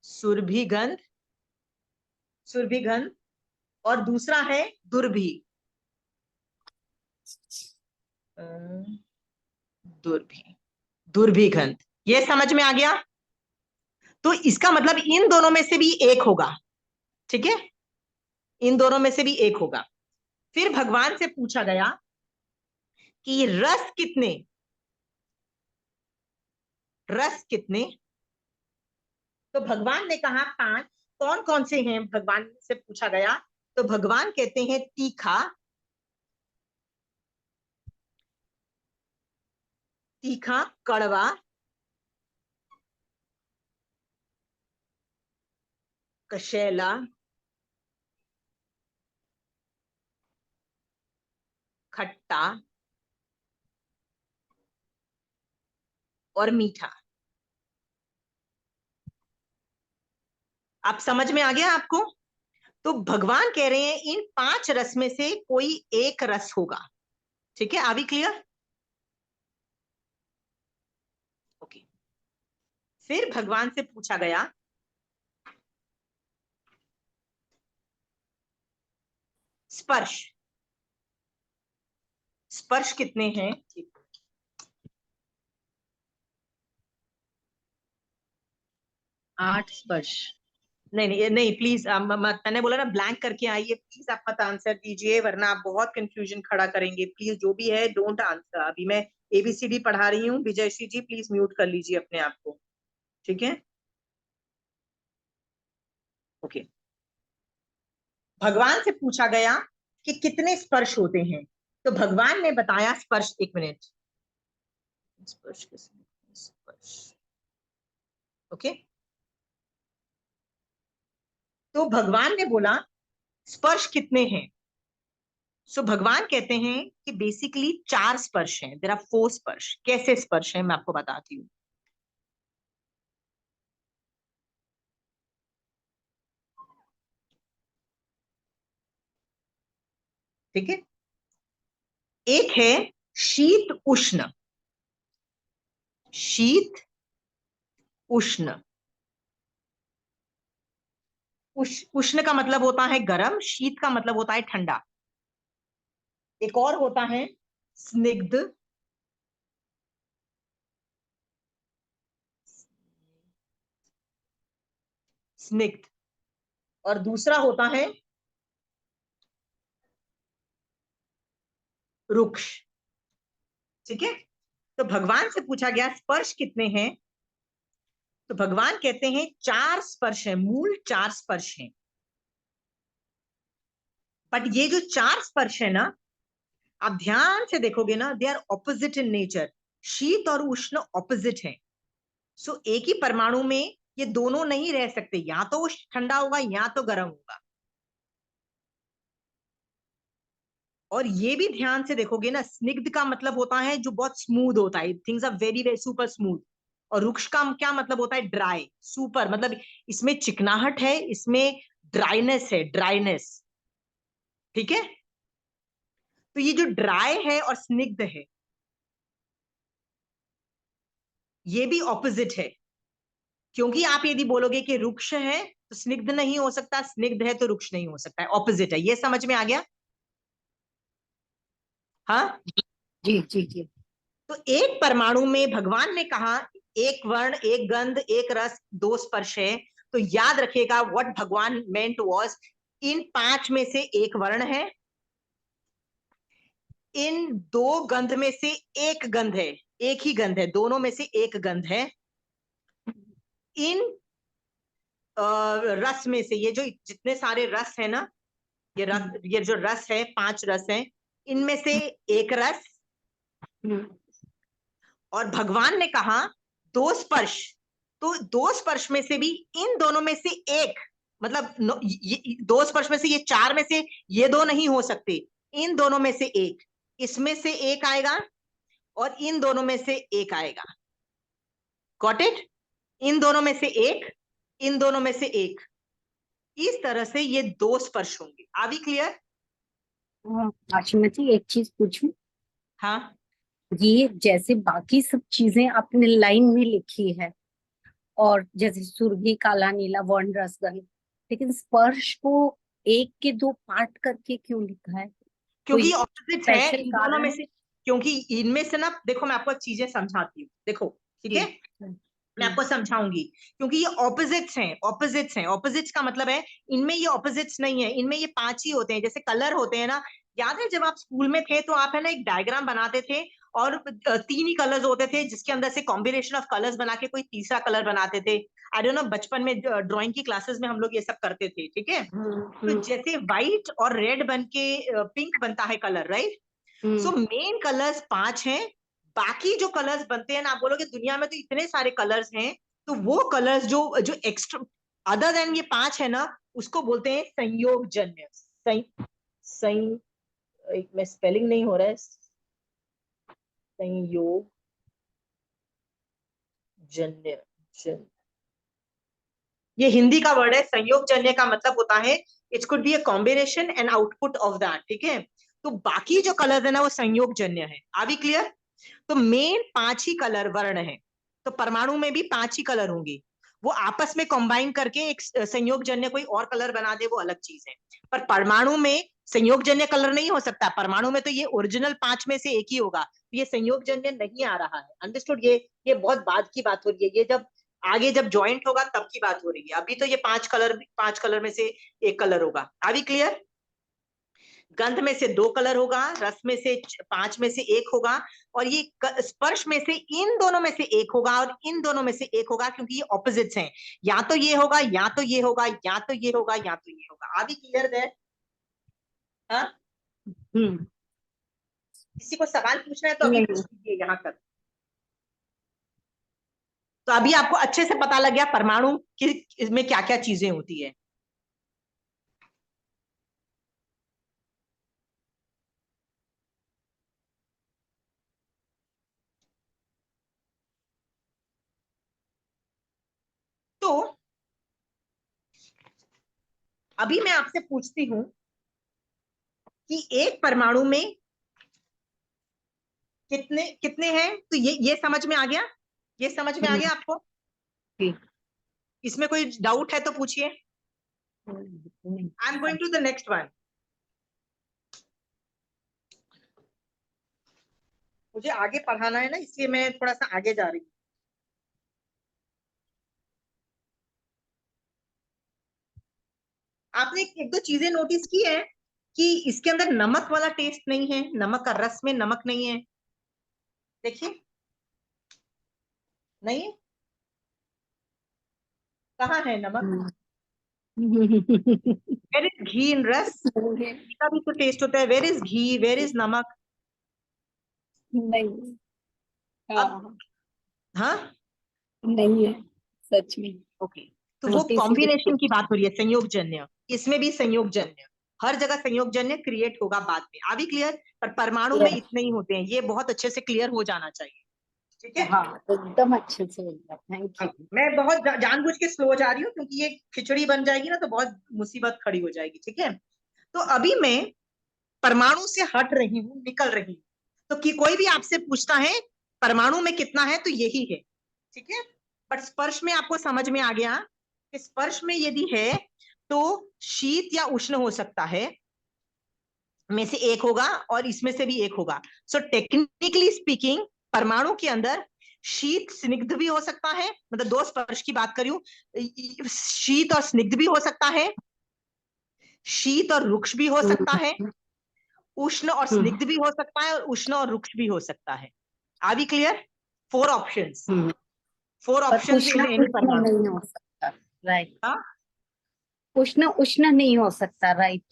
सुरभि गंध, सुरभि गंध, और दूसरा है दुर्भि, दुर्भि, दुर्भि गंध। ये समझ में आ गया? तो इसका मतलब इन दोनों में से भी एक होगा, ठीक है, इन दोनों में से भी एक होगा। फिर भगवान से पूछा गया कि रस कितने, रस कितने, तो भगवान ने कहा 5। कौन कौन से हैं, भगवान से पूछा गया, तो भगवान कहते हैं तीखा, तीखा, कड़वा, कशैला, खट्टा और मीठा। आप समझ में आ गया आपको? तो भगवान कह रहे हैं इन 5 रस में से कोई एक रस होगा, ठीक है। Are we clear? ओके। फिर भगवान से पूछा गया स्पर्श, स्पर्श कितने हैं, 8 स्पर्श। नहीं नहीं प्लीज, मैंने बोला ना ब्लैंक करके आइए प्लीज, आप मत आंसर दीजिए वरना आप बहुत कंफ्यूजन खड़ा करेंगे। प्लीज जो भी है डोंट आंसर। अभी मैं ABCD पढ़ा रही हूँ, विजयश्री जी प्लीज म्यूट कर लीजिए अपने आप को, ठीक है, ओके। भगवान से पूछा गया कि कितने स्पर्श होते हैं, तो भगवान ने बताया स्पर्श, एक मिनट, स्पर्श स्पर्श, ओके, तो भगवान ने बोला स्पर्श कितने हैं। सो भगवान कहते हैं कि बेसिकली 4 स्पर्श हैं, देयर आर 4 स्पर्श। कैसे स्पर्श हैं मैं आपको बताती हूँ। ठीक है, एक है शीत उष्ण, शीत उष्ण, उष्ण का मतलब होता है गर्म, शीत का मतलब होता है ठंडा। एक और होता है स्निग्ध, स्निग्ध, और दूसरा होता है रुक्ष। ठीक है, तो भगवान से पूछा गया स्पर्श कितने हैं, तो भगवान कहते हैं 4 स्पर्श है, मूल 4 स्पर्श हैं। बट ये जो 4 स्पर्श है ना, आप ध्यान से देखोगे ना, they are opposite in nature. शीत और उष्ण ऑपोजिट है। सो एक ही परमाणु में ये दोनों नहीं रह सकते, या तो वो ठंडा होगा या तो गर्म होगा। और ये भी ध्यान से देखोगे ना, स्निग्ध का मतलब होता है जो बहुत स्मूथ होता है, things are very very super smooth. और रुक्ष का क्या मतलब होता है, ड्राई, सुपर, मतलब इसमें चिकनाहट है, इसमें ड्राइनेस है, ड्राइनेस। ठीक है, तो ये जो ड्राई है और स्निग्ध है, ये भी ऑपोजिट है। क्योंकि आप यदि बोलोगे कि रुक्ष है तो स्निग्ध नहीं हो सकता, स्निग्ध है तो रुक्ष नहीं हो सकता है, ऑपोजिट है। ये समझ में आ गया? हाँ, जी जी जी। तो एक परमाणु में भगवान ने कहा एक वर्ण, एक गंध, एक रस, 2 स्पर्श है। तो याद रखिएगा व्हाट भगवान मेंट वाज, इन 5 में से एक वर्ण है, इन 2 गंध में से एक गंध है, एक ही गंध है, दोनों में से एक गंध है। इन रस में से, ये जो जितने सारे रस है ना, ये रस, ये जो रस है, 5 रस हैं, इनमें से एक रस। और भगवान ने कहा 2 स्पर्श, तो 2 स्पर्श में से भी इन दोनों में से एक, मतलब 2 स्पर्श में से ये 4 में से ये 2 नहीं हो सकते, इन दोनों में से एक, इसमें से एक आएगा और इन दोनों में से एक आएगा। Got it? इन दोनों में से एक, इन दोनों में से एक, इस तरह से ये 2 स्पर्श होंगे। Are we clear? Ashima ji, एक चीज पूछूं? हाँ, ये जैसे बाकी सब चीजें आपने लाइन में लिखी है, और जैसे सुरभि, काला, नीला, वर्ण, रस, गंध, लेकिन स्पर्श को एक के 2 पार्ट करके क्यों लिखा है? क्योंकि कोई ऑपोजिट है स्पेशल इन दोनों में कारण? से। क्योंकि इनमें से ना, देखो मैं आपको चीजें समझाती हूँ, देखो, ठीक है, मैं आपको समझाऊंगी। क्योंकि ये ऑपोजिट्स हैं, ऑपोजिट्स हैं। ऑपोजिट्स का मतलब है इनमें ये ऑपोजिट्स नहीं है, इनमें ये 5 ही होते हैं। जैसे कलर होते हैं ना, याद है जब आप स्कूल में थे तो आप है ना एक डायग्राम बनाते थे, और 3 ही कलर्स होते थे, जिसके अंदर से कॉम्बिनेशन ऑफ कलर्स बना के कोई तीसरा कलर बनाते थे। आई डोंट नो, बचपन में ड्राइंग की क्लासेस में हम लोग ये सब करते थे। ठीक है, तो जैसे व्हाइट और रेड बन के पिंक बनता है colour, right? So main colours 5 हैं। बाकी जो कलर्स बनते हैं ना, आप बोलोगे दुनिया में तो इतने सारे कलर्स हैं, तो वो कलर्स जो जो एक्स्ट्रा अदर देन ये 5 है ना, उसको बोलते हैं संयोगजन्य। एक में स्पेलिंग नहीं हो रहा है, संयोगजन्य, जन्य, ये हिंदी का वर्ड है। संयोगजन्य का मतलब होता है it could be a combination and output of that. ठीक है, तो बाकी जो कलर है ना वो संयोगजन्य है। Are we clear? तो मेन 5 ही कलर वर्ण है, तो परमाणु में भी 5 ही कलर होंगे। वो आपस में कंबाइन करके एक संयोगजन्य कोई और कलर बना दे, वो अलग चीज है। पर परमाणु में संयोगजन्य कलर नहीं हो सकता। परमाणु में तो ये ओरिजिनल 5 में से एक ही होगा, तो ये संयोगजन्य नहीं आ रहा है। अंडरस्टूड? ये बहुत बाद की बात हो रही है, ये जब आगे जब ज्वाइंट होगा तब की बात हो रही है। अभी तो ये 5 कलर में से एक कलर होगा। Are we clear? गंध में से 2 कलर होगा, रस में से 5 में से एक होगा, और ये स्पर्श में से इन दोनों में से एक होगा, और इन दोनों में से एक होगा, क्योंकि ये ऑपोजिट्स हैं। या तो ये होगा, या तो ये होगा, या तो ये होगा, या तो ये होगा। Are we clear there? हाँ, किसी को सवाल पूछना है तो अभी नहीं। पूछ लीजिए यहाँ तक। तो अभी आपको अच्छे से पता लग गया परमाणु की इसमें क्या क्या चीजें होती है। तो अभी मैं आपसे पूछती हूं कि एक परमाणु में कितने कितने हैं, तो ये समझ में आ गया, ये समझ में आ गया आपको? ठीक। इसमें कोई डाउट है तो पूछिए। नहीं। I am going to the next one. मुझे आगे पढ़ाना है ना, इसलिए मैं थोड़ा सा आगे जा रही हूँ। आपने एक दो चीजें नोटिस की है कि इसके अंदर नमक वाला टेस्ट नहीं है, नमक का रस में नमक नहीं है, देखिए नहीं है। कहाँ है नमक? वेर इज घी इन रस? घी का भी तो टेस्ट होता है। Where is ghee, where is namak? नहीं। अब हाँ, नहीं है सच में। ओके, तो वो कॉम्बिनेशन की बात हो रही है, संयोगजन्य। इसमें भी संयोगजन्य, हर जगह संयोगजन्य क्रिएट होगा बाद में। अभी क्लियर? पर परमाणु में इतने ही होते हैं, ये बहुत अच्छे से क्लियर हो जाना चाहिए, ठीक है? हाँ एकदम अच्छे से हो गया, थैंक यू। मैं बहुत जानबूझ के स्लो जा रही हूँ क्योंकि ये खिचड़ी बन जाएगी ना तो बहुत मुसीबत खड़ी हो जाएगी, ठीक है? तो अभी मैं परमाणु से हट रही हूँ, निकल रही हूँ। तो कि कोई भी आपसे पूछता है परमाणु में कितना है तो यही है, ठीक है? बट स्पर्श में आपको समझ में आ गया कि स्पर्श में यदि है तो शीत या उष्ण हो सकता है, में से एक होगा और इसमें से भी एक होगा। सो टेक्निकली स्पीकिंग परमाणु के अंदर शीत स्निग्ध भी हो सकता है, मतलब दो स्पर्श की बात करूं, शीत और स्निग्ध भी हो सकता है, शीत और रुक्ष भी हो सकता है, उष्ण और स्निग्ध भी हो सकता है, और उष्ण और रुक्ष भी हो सकता है। Are we clear? 4 options, 4 options in any paramanu. नहीं हो सकता, राइट। हाँ, उष्ण उष्ण नहीं हो सकता, राइट।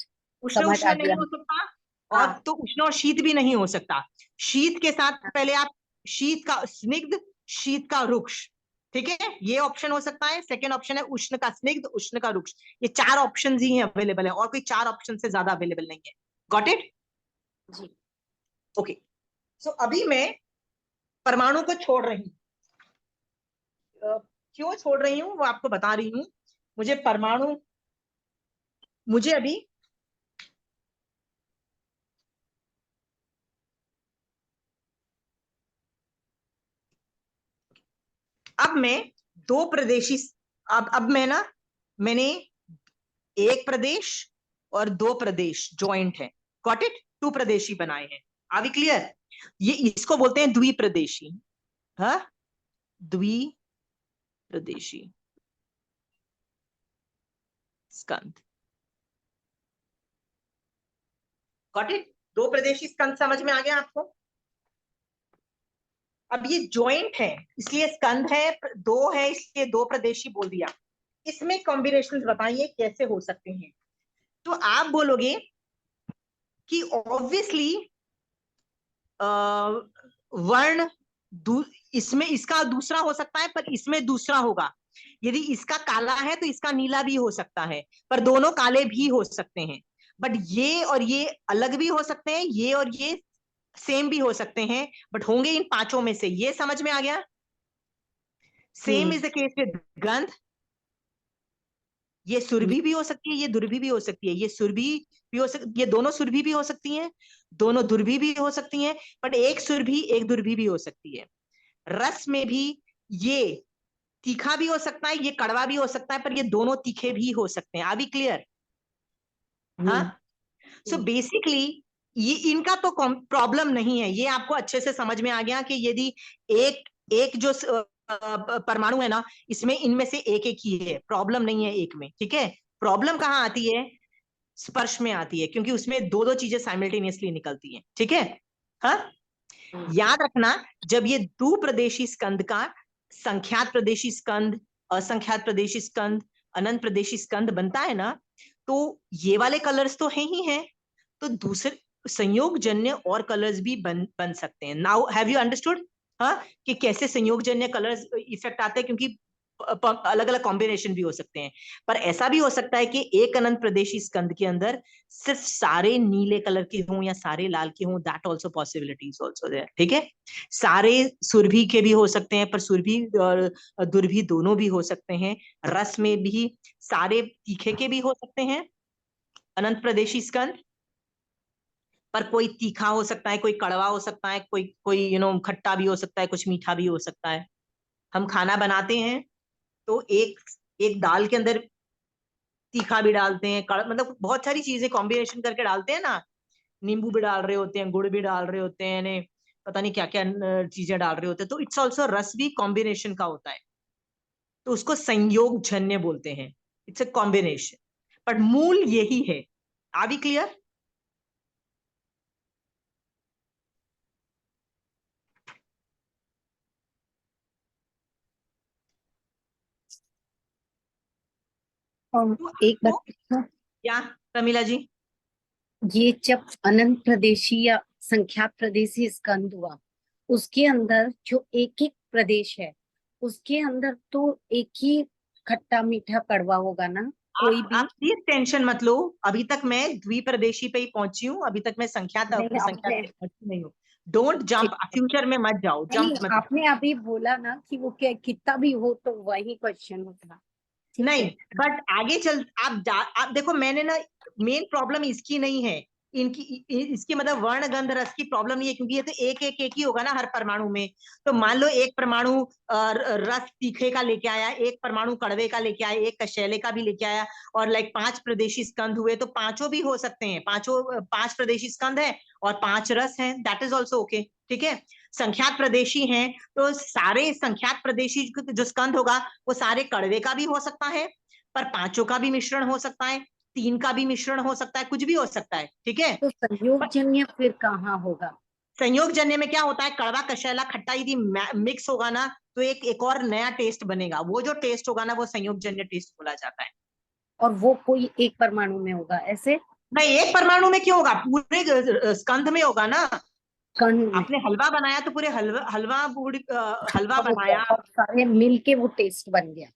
उष्ण समझ उष्ण आ नहीं गया। हो सकता, और हाँ। तो उष्ण और शीत भी नहीं हो सकता। शीत के साथ पहले आप शीत का स्निग्ध, शीत का रुक्ष, ठीक है, ये ऑप्शन हो सकता है। सेकेंड ऑप्शन है उष्ण का स्निग्ध, उष्ण का रुक्ष। ये 4 ऑप्शन ही अवेलेबल है, और कोई 4 ऑप्शन से ज्यादा अवेलेबल नहीं है। Got it? जी। ओके, सो अभी मैं परमाणु को छोड़ रही हूँ। क्यों छोड़ रही हूँ वो आपको बता रही हूँ। मुझे परमाणु, मुझे अभी अब मैं दो प्रदेशी, अब मैं ना, मैंने एक प्रदेश और दो प्रदेश ज्वाइंट है, गॉट इट? 2 प्रदेशी बनाए हैं। Are we clear? ये इसको बोलते हैं द्विप्रदेशी। हाँ, द्विप्रदेशी स्कंद, गॉट इट? दो प्रदेशी स्कंद समझ में आ गया आपको? अब ये ज्वाइंट है इसलिए स्कंद है, दो है इसलिए दो प्रदेशी बोल दिया। इसमें कॉम्बिनेशन बताइए कैसे हो सकते हैं? तो आप बोलोगे कि ऑब्वियसली वर्ण इसमें इसका दूसरा हो सकता है, पर इसमें दूसरा होगा। यदि इसका काला है तो इसका नीला भी हो सकता है, पर दोनों काले भी हो सकते हैं। बट ये और ये अलग भी हो सकते हैं, ये और ये सेम भी हो सकते हैं, बट होंगे इन पांचों में से। ये समझ में आ गया? Same is the case with गंध। ये सुरभि भी हो सकती है, ये दुर्भि भी हो सकती है, ये सुरभि भी हो सकती, ये दोनों सुरभि भी हो सकती हैं, दोनों दुर्भि भी हो सकती हैं, बट एक सुरभि एक दुर्भि भी हो सकती है। रस में भी ये तीखा भी हो सकता है, ये कड़वा भी हो सकता है, पर ये दोनों तीखे भी हो सकते हैं। Are we clear? हाँ, सो बेसिकली ये इनका तो प्रॉब्लम नहीं है, ये आपको अच्छे से समझ में आ गया कि यदि एक एक जो परमाणु है ना, इसमें इनमें से एक एक ही है, प्रॉब्लम नहीं है एक में, ठीक है? प्रॉब्लम कहाँ आती है? स्पर्श में आती है, क्योंकि उसमें दो दो चीजें साइमल्टेनियसली निकलती हैं, ठीक है? हाँ, याद रखना, जब ये द्विप्रदेशी स्कंद का संख्यात प्रदेशी स्कंद, असंख्यात प्रदेशी स्कंद, अनंत प्रदेशी स्कंद बनता है ना, तो ये वाले कलर्स तो है ही हैं, तो दूसरे संयोगजन्य और कलर्स भी बन सकते हैं। नाउ हैव यू अंडरस्टूड हाँ कि कैसे संयोगजन्य कलर्स इफेक्ट आते हैं, क्योंकि अलग अलग कॉम्बिनेशन भी हो सकते हैं। पर ऐसा भी हो सकता है कि एक अनंत प्रदेशी स्कंद के अंदर सिर्फ सारे नीले कलर के हों या सारे लाल के हों, that also possibilities also there, ठीक है। सारे सुरभि के भी हो सकते हैं, पर सुरभि और दुर्भि दोनों भी हो सकते हैं। रस में भी सारे तीखे के भी हो सकते हैं अनंत प्रदेशी स्कंद, पर कोई तीखा हो सकता है, कोई कड़वा हो सकता है, कोई कोई खट्टा भी हो सकता है, कुछ मीठा भी हो सकता है। हम खाना बनाते हैं तो एक एक दाल के अंदर तीखा भी डालते हैं, मतलब बहुत सारी चीजें कॉम्बिनेशन करके डालते हैं ना, नींबू भी डाल रहे होते हैं, गुड़ भी डाल रहे होते हैं, ने पता नहीं क्या क्या चीजें डाल रहे होते हैं। तो इट्स ऑल्सो रस भी कॉम्बिनेशन का होता है, तो उसको संयोगजन्य बोलते हैं। इट्स ए कॉम्बिनेशन, बट मूल यही है। Are we clear? और एक बात पूछूं? क्या प्रमिला जी? ये जब अनंत प्रदेशी या संख्यात प्रदेशी स्कंद हुआ, उसके अंदर जो एक एक प्रदेश है, उसके अंदर तो एक ही खट्टा मीठा कड़वा होगा ना? कोई भी आप प्लीज टेंशन मत लो, अभी तक मैं द्विप्रदेशी पे ही पहुंची हूँ, अभी तक मैं संख्यात नहीं, संख्यात आपने पे पहुंची नहीं हूँ। डोंट जंप, फ्यूचर में मत जाओ, नहीं, जंप मत। आपने अभी बोला ना कि वो क्या कितना भी हो, तो वही क्वेश्चन होता। ठीक नहीं, है, बट आगे चल आप देखो, मैंने ना मेन प्रॉब्लम इसकी नहीं है, इसकी मतलब वर्ण गंध रस की प्रॉब्लम नहीं है, क्योंकि ये तो एक ही होगा ना हर परमाणु में। तो मान लो एक परमाणु रस तीखे का लेके आया, एक परमाणु कड़वे का लेके आया, एक कशैले का भी लेके आया, और लाइक 5 प्रदेशी स्कंद हुए, तो पांचों भी हो सकते हैं, 5 प्रदेशी स्कंद है और 5 रस हैं, दैट इज ऑल्सो ओके, ठीक है। संख्यात प्रदेशी हैं, तो सारे संख्यात प्रदेशी जो स्कंद होगा वो सारे कड़वे का भी हो सकता है, पर पांचों का भी मिश्रण हो सकता है, 3 का भी मिश्रण हो सकता है, कुछ भी हो सकता है, ठीक है। तो संयोगजन्य फिर कहाँ होगा? संयोगजन्य में क्या होता है, कड़वा कशैला खट्टा यदि मिक्स होगा ना, तो एक और नया टेस्ट बनेगा, वो जो टेस्ट होगा ना वो संयोगजन्य टेस्ट बोला जाता है। और वो कोई एक परमाणु में होगा ऐसे? नहीं, एक परमाणु में क्यों होगा, पूरे स्कंध में होगा ना। कण में? आपने हलवा बनाया तो पूरे हलवा अब वो बनाया, बहुत सारे मिल के वो टेस्ट बन गया।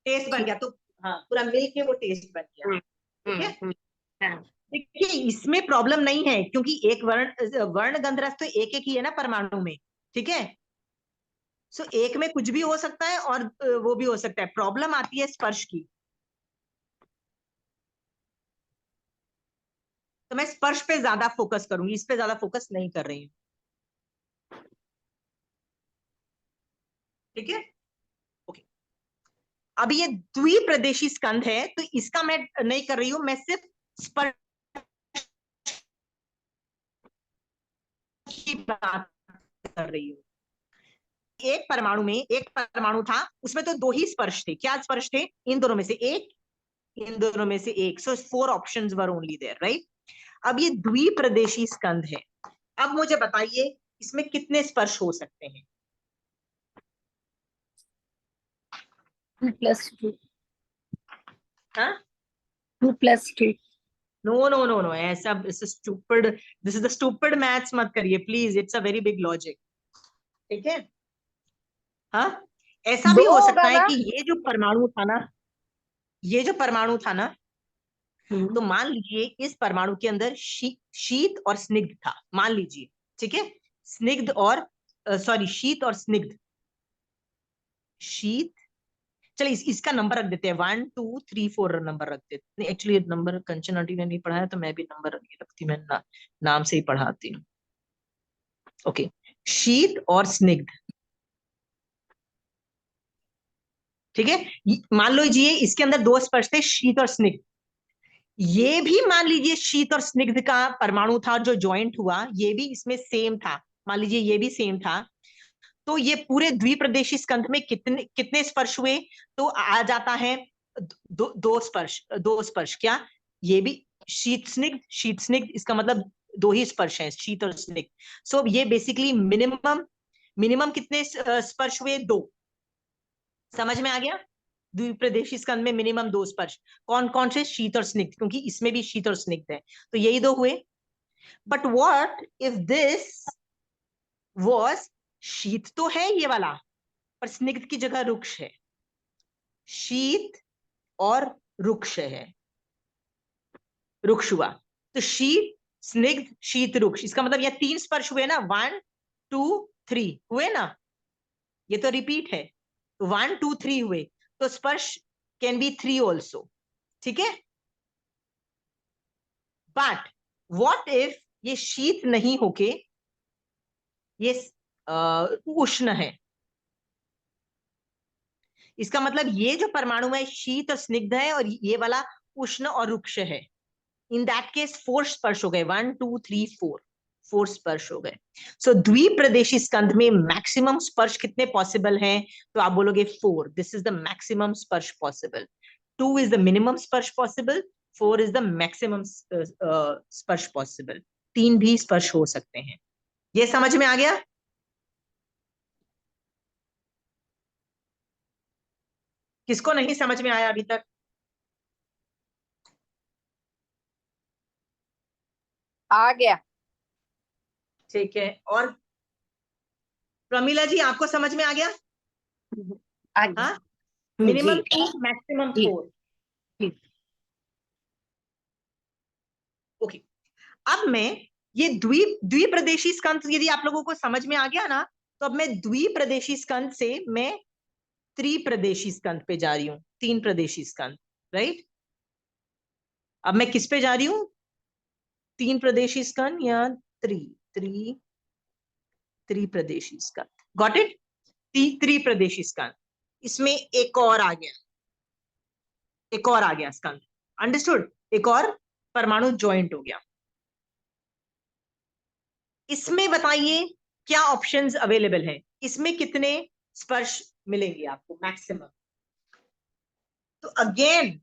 टेस्ट बन ठीक। गया, तो हाँ पूरा मिल के वो टेस्ट बन गया, ठीक है। हाँ। देखिए इसमें प्रॉब्लम नहीं है, क्योंकि एक वर्ण गंध रस तो एक ही है ना परमाणु में, ठीक है। सो एक में कुछ भी हो सकता है और वो भी हो सकता है। प्रॉब्लम आती है स्पर्श की, तो मैं स्पर्श पे ज्यादा फोकस करूंगी, इस पे ज्यादा फोकस नहीं कर रही हूँ, ठीक है। ओके, अब ये द्विप्रदेशी स्कंध है, तो इसका मैं नहीं कर रही हूं, मैं सिर्फ स्पर्श की बात कर रही हूँ। एक परमाणु था, उसमें तो 2 ही स्पर्श थे। क्या स्पर्श थे? इन दोनों में से एक, इन दोनों में से एक। So 4 options were only there, right. अब ये द्विप्रदेशी स्कंध है, अब मुझे बताइए इसमें कितने स्पर्श हो सकते हैं? 2+2। हाँ, 2+2। नो नो नो नो, ऐसा stupid, this is the stupid maths मत करिए please, it's a very big logic, ठीक है। हाँ, ऐसा भी 2 हो सकता होगा है ना? कि ये जो परमाणु था ना, ये जो परमाणु था ना, तो मान लीजिए इस परमाणु के अंदर शीत और स्निग्ध था, मान लीजिए, ठीक है। स्निग्ध और सॉरी, शीत और स्निग्ध, शीत, चलिए इसका नंबर रख देते हैं, 1 2 3 4 नंबर रख देते हैं। एक्चुअली नंबर कंचन आंटी ने नहीं पढ़ाया, तो मैं भी नंबर रखती, मैं नाम से ही पढ़ाती हूँ। ओके, शीत और स्निग्ध, ठीक है। मान लीजिए इसके अंदर 2 स्पर्श थे, शीत और स्निग्ध। ये भी मान लीजिए शीत और स्निग्ध का परमाणु था जो ज्वाइंट हुआ, ये भी इसमें सेम था, मान लीजिए ये भी सेम था। तो ये पूरे द्विप्रदेशी स्कंध में कितने कितने स्पर्श हुए? तो आ जाता है 2 स्पर्श। क्या ये भी शीत स्निग्ध, इसका मतलब 2 ही स्पर्श हैं, शीत और स्निग्ध। सो ये बेसिकली मिनिमम कितने स्पर्श हुए? 2। समझ में आ गया? द्विप्रदेशी स्कंध में मिनिमम 2 स्पर्श। कौन कौन से? शीत और स्निग्ध, क्योंकि इसमें भी शीत और स्निग्ध है, तो यही 2 हुए। But what if this was, शीत तो है ये वाला, पर स्निग्ध की जगह रुक्ष है, शीत और रुक्ष है, रुक्ष हुआ। तो शीत स्निग्ध शीत रुक्ष, इसका मतलब यह 3 स्पर्श हुए ना, 1 2 3 हुए ना, ये तो रिपीट है, 1 2 3 हुए, तो स्पर्श कैन बी 3 ऑल्सो, ठीक है। बट व्हाट इफ ये शीत नहीं होके ये उष्ण है, इसका मतलब ये जो परमाणु है शीत और स्निग्ध है, और ये वाला उष्ण और रुक्ष है। इन दैट केस 4 स्पर्श हो गए, 1 2 3 4, 4 स्पर्श हो गए। सो द्विप्रदेशी स्कंध में मैक्सिमम स्पर्श कितने पॉसिबल हैं? तो आप बोलोगे 4, दिस इज द मैक्सिमम स्पर्श पॉसिबल, 2 इज द मिनिमम स्पर्श पॉसिबल, 4 इज द मैक्सिमम स्पर्श पॉसिबल। 3 भी स्पर्श हो सकते हैं। ये समझ में आ गया? किसको नहीं समझ में आया अभी तक? आ गया। ठीक है, और प्रमीला जी आपको समझ में आ गया? आ गया। हाँ, मिनिमम जी 2 मैक्सिमम जी 4। जी। ओके, अब मैं ये द्विप्रदेशी स्कंध यदि आप लोगों को समझ में आ गया ना, तो अब मैं द्विप्रदेशी स्कंध से मैं त्रिप्रदेशी स्कंध पे जा रही हूँ, 3 प्रदेशी स्कंध, राइट। अब मैं किस पे जा रही हूँ? 3 प्रदेशी स्कंध या त्रिप्रदेशी स्कंध, गॉट इट। त्रिप्रदेशी स्कंध, इसमें एक और आ गया, एक और आ गया स्कंध, अंडरस्टूड, एक और परमाणु ज्वाइंट हो गया। इसमें बताइए क्या ऑप्शंस अवेलेबल हैं, इसमें कितने स्पर्श मिलेंगे आपको मैक्सिमम? तो अगेन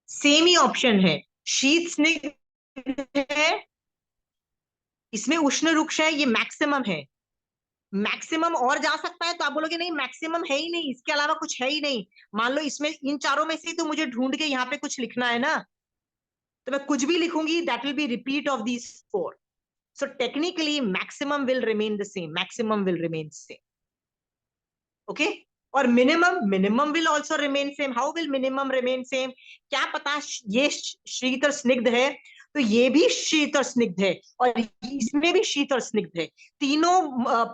सेम ही ऑप्शन है, शीत स्निग्ध है, इसमें उष्ण रुक्ष है, ये मैक्सिमम है। मैक्सिमम और जा सकता है, तो आप बोलोगे नहीं मैक्सिमम है ही नहीं, इसके अलावा कुछ है ही नहीं। मान लो इसमें इन चारों में से तो मुझे ढूंढ के यहाँ पे कुछ लिखना है ना, तो मैं कुछ भी लिखूंगी that will be repeat of these 4। So technically maximum will remain the same, maximum will remain same, okay, और minimum will also remain same. How will minimum remain same? क्या पता ये शीत और स्निग्ध है तो ये भी शीत और स्निग्ध है, और इसमें भी शीत और स्निग्ध है, तीनों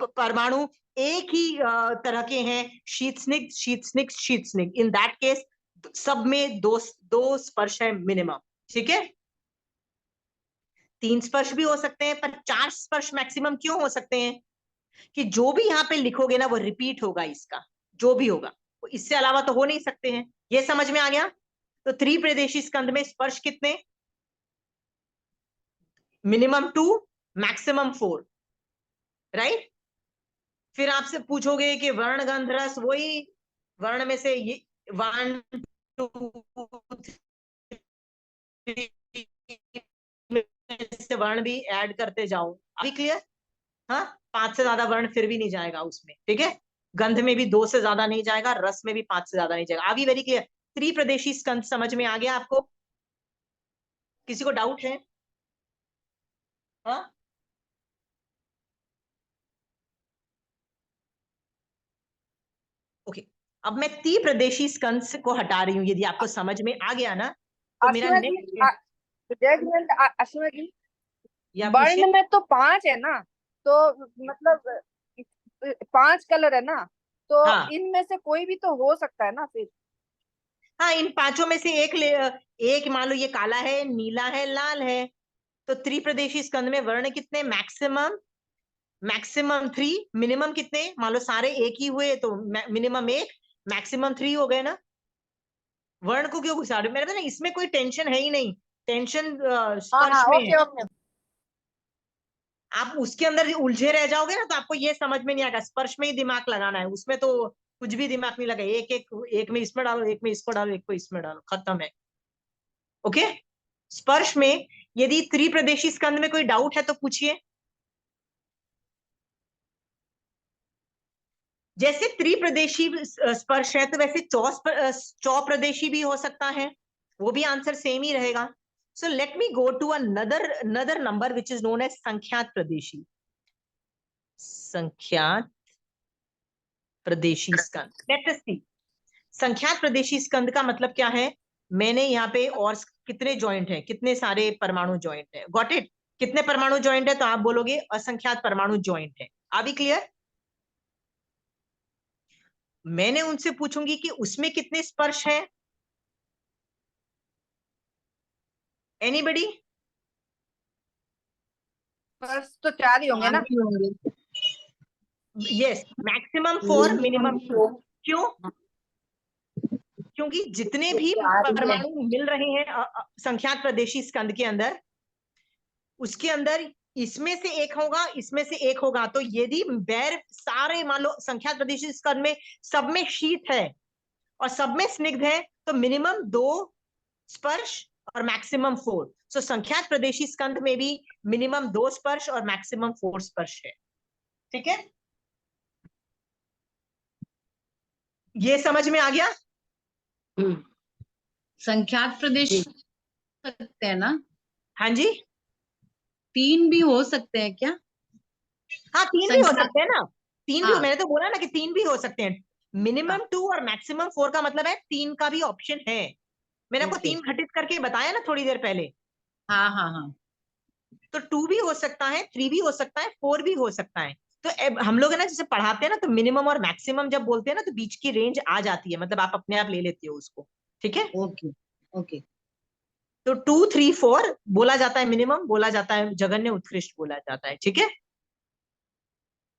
परमाणु एक ही तरह के हैं, शीत स्निग्ध शीत स्निग्ध शीत स्निग्ध। इन दैट केस सब में दो स्पर्श है मिनिमम, ठीक है। 3 स्पर्श भी हो सकते हैं, पर 4 स्पर्श मैक्सिमम क्यों हो सकते हैं? कि जो भी यहाँ पे लिखोगे ना वो रिपीट होगा, इसका जो भी होगा वो इससे अलावा तो हो नहीं सकते हैं। ये समझ में आ गया? तो त्रिप्रदेशी स्कंध में स्पर्श कितने? Minimum 2 maximum 4, right. फिर आपसे पूछोगे कि वर्ण गंध रस, वही वर्ण में से ये 1 2 3 से वर्ण भी ऐड करते जाओ, अभी क्लियर? हाँ, 5 से ज्यादा वर्ण फिर भी नहीं जाएगा उसमें, ठीक है। गंध में भी 2 से ज्यादा नहीं जाएगा, रस में भी 5 से ज्यादा नहीं जाएगा। आगे वेरी क्लियर, त्रिप्रदेशी स्कंध समझ में आ गया आपको? किसी को डाउट है? हाँ, ओके। अब मैं त्रिप्रदेशी स्कंध को हटा रही हूँ, यदि आपको समझ में आ गया ना तो मेरा अश्विना जी, नेक्स्ट, एक मिनट अश्विना जी, या पूछिए। वर्ण में तो 5 है ना, तो मतलब 5 कलर है ना, तो हाँ इनमें से कोई भी तो हो सकता है ना फिर। हाँ, इन पांचों में से एक मान लो ये काला है, नीला है, लाल है, तो त्रिप्रदेशी स्कंध में वर्ण कितने? मैक्सिमम 3, मिनिमम कितने? मान लो सारे एक ही हुए तो मिनिमम 1, मैक्सिमम 3 हो गए ना। वर्ण को क्यों घुसा रहे? मेरे ना इसमें कोई टेंशन है ही नहीं, टेंशन हाँ स्पर्श हाँ, में ओके है। ओके। आप उसके अंदर उलझे रह जाओगे ना तो आपको ये समझ में नहीं आएगा, स्पर्श में ही दिमाग लगाना है, उसमें तो कुछ भी दिमाग नहीं लगा, एक में इसमें डालो, एक में इसको डालो, एक को इसमें डालो, खत्म है। ओके, स्पर्श में यदि त्रिप्रदेशी स्कंध में कोई डाउट है तो पूछिए। जैसे त्रिप्रदेशी स्पर्श है तो वैसे चौप्रदेशी भी हो सकता है, वो भी आंसर सेम ही रहेगा। So let me go to another number which is known as संख्यात Pradeshi. संख्यात Pradeshi Skanda. Let us see. संख्यात प्रदेशी स्कंद का मतलब क्या है? मैंने यहाँ पे और कितने जॉइंट हैं, कितने सारे परमाणु जॉइंट है. Got it? कितने परमाणु जॉइंट है? तो आप बोलोगे असंख्यात परमाणु जॉइंट है. Are we clear? मैंने उनसे पूछूंगी कि उसमें कितने स्पर्श हैं. एनीबडी? फर्स्ट तो 4 ही होंगे ना। Yes, maximum 4, minimum 2. क्यों? क्योंकि जितने भी परमाणु मिल रहे हैं संख्यात प्रदेशी स्कंद के अंदर, उसके अंदर इसमें से एक होगा, इसमें से एक होगा. तो यदि बैर सारे मान लो संख्यात प्रदेशी स्कंद में सब में शीत है और सब में स्निग्ध है, तो मिनिमम 2 स्पर्श और मैक्सिमम 4. सो संख्यात प्रदेशी स्कंद में भी मिनिमम 2 स्पर्श और मैक्सिमम 4 स्पर्श है. ठीक है, ये समझ में आ गया? संख्यात प्रदेश सकते हैं ना? हाँ जी, 3 भी हो सकते हैं क्या? हाँ 3 भी हो संख्यात, सकते हैं ना. 3 भी, हाँ. मैंने तो बोला ना कि 3 भी हो सकते हैं. मिनिमम 2 और मैक्सिमम 4 का मतलब है 3 का भी ऑप्शन है. मैंने आपको ओके. 3 घटित करके बताया ना थोड़ी देर पहले. हाँ हाँ हाँ. तो 2 भी हो सकता है, 3 भी हो सकता है, 4 भी हो सकता है. तो अब हम लोग है ना जैसे पढ़ाते हैं ना, तो मिनिमम और मैक्सिमम जब बोलते हैं ना, तो बीच की रेंज आ जाती है, मतलब आप अपने आप ले लेते हो उसको. ठीक है, ओके ओके. तो 2, 3, 4 बोला जाता है मिनिमम, बोला जाता है जघन्य, उत्कृष्ट बोला जाता है. ठीक है,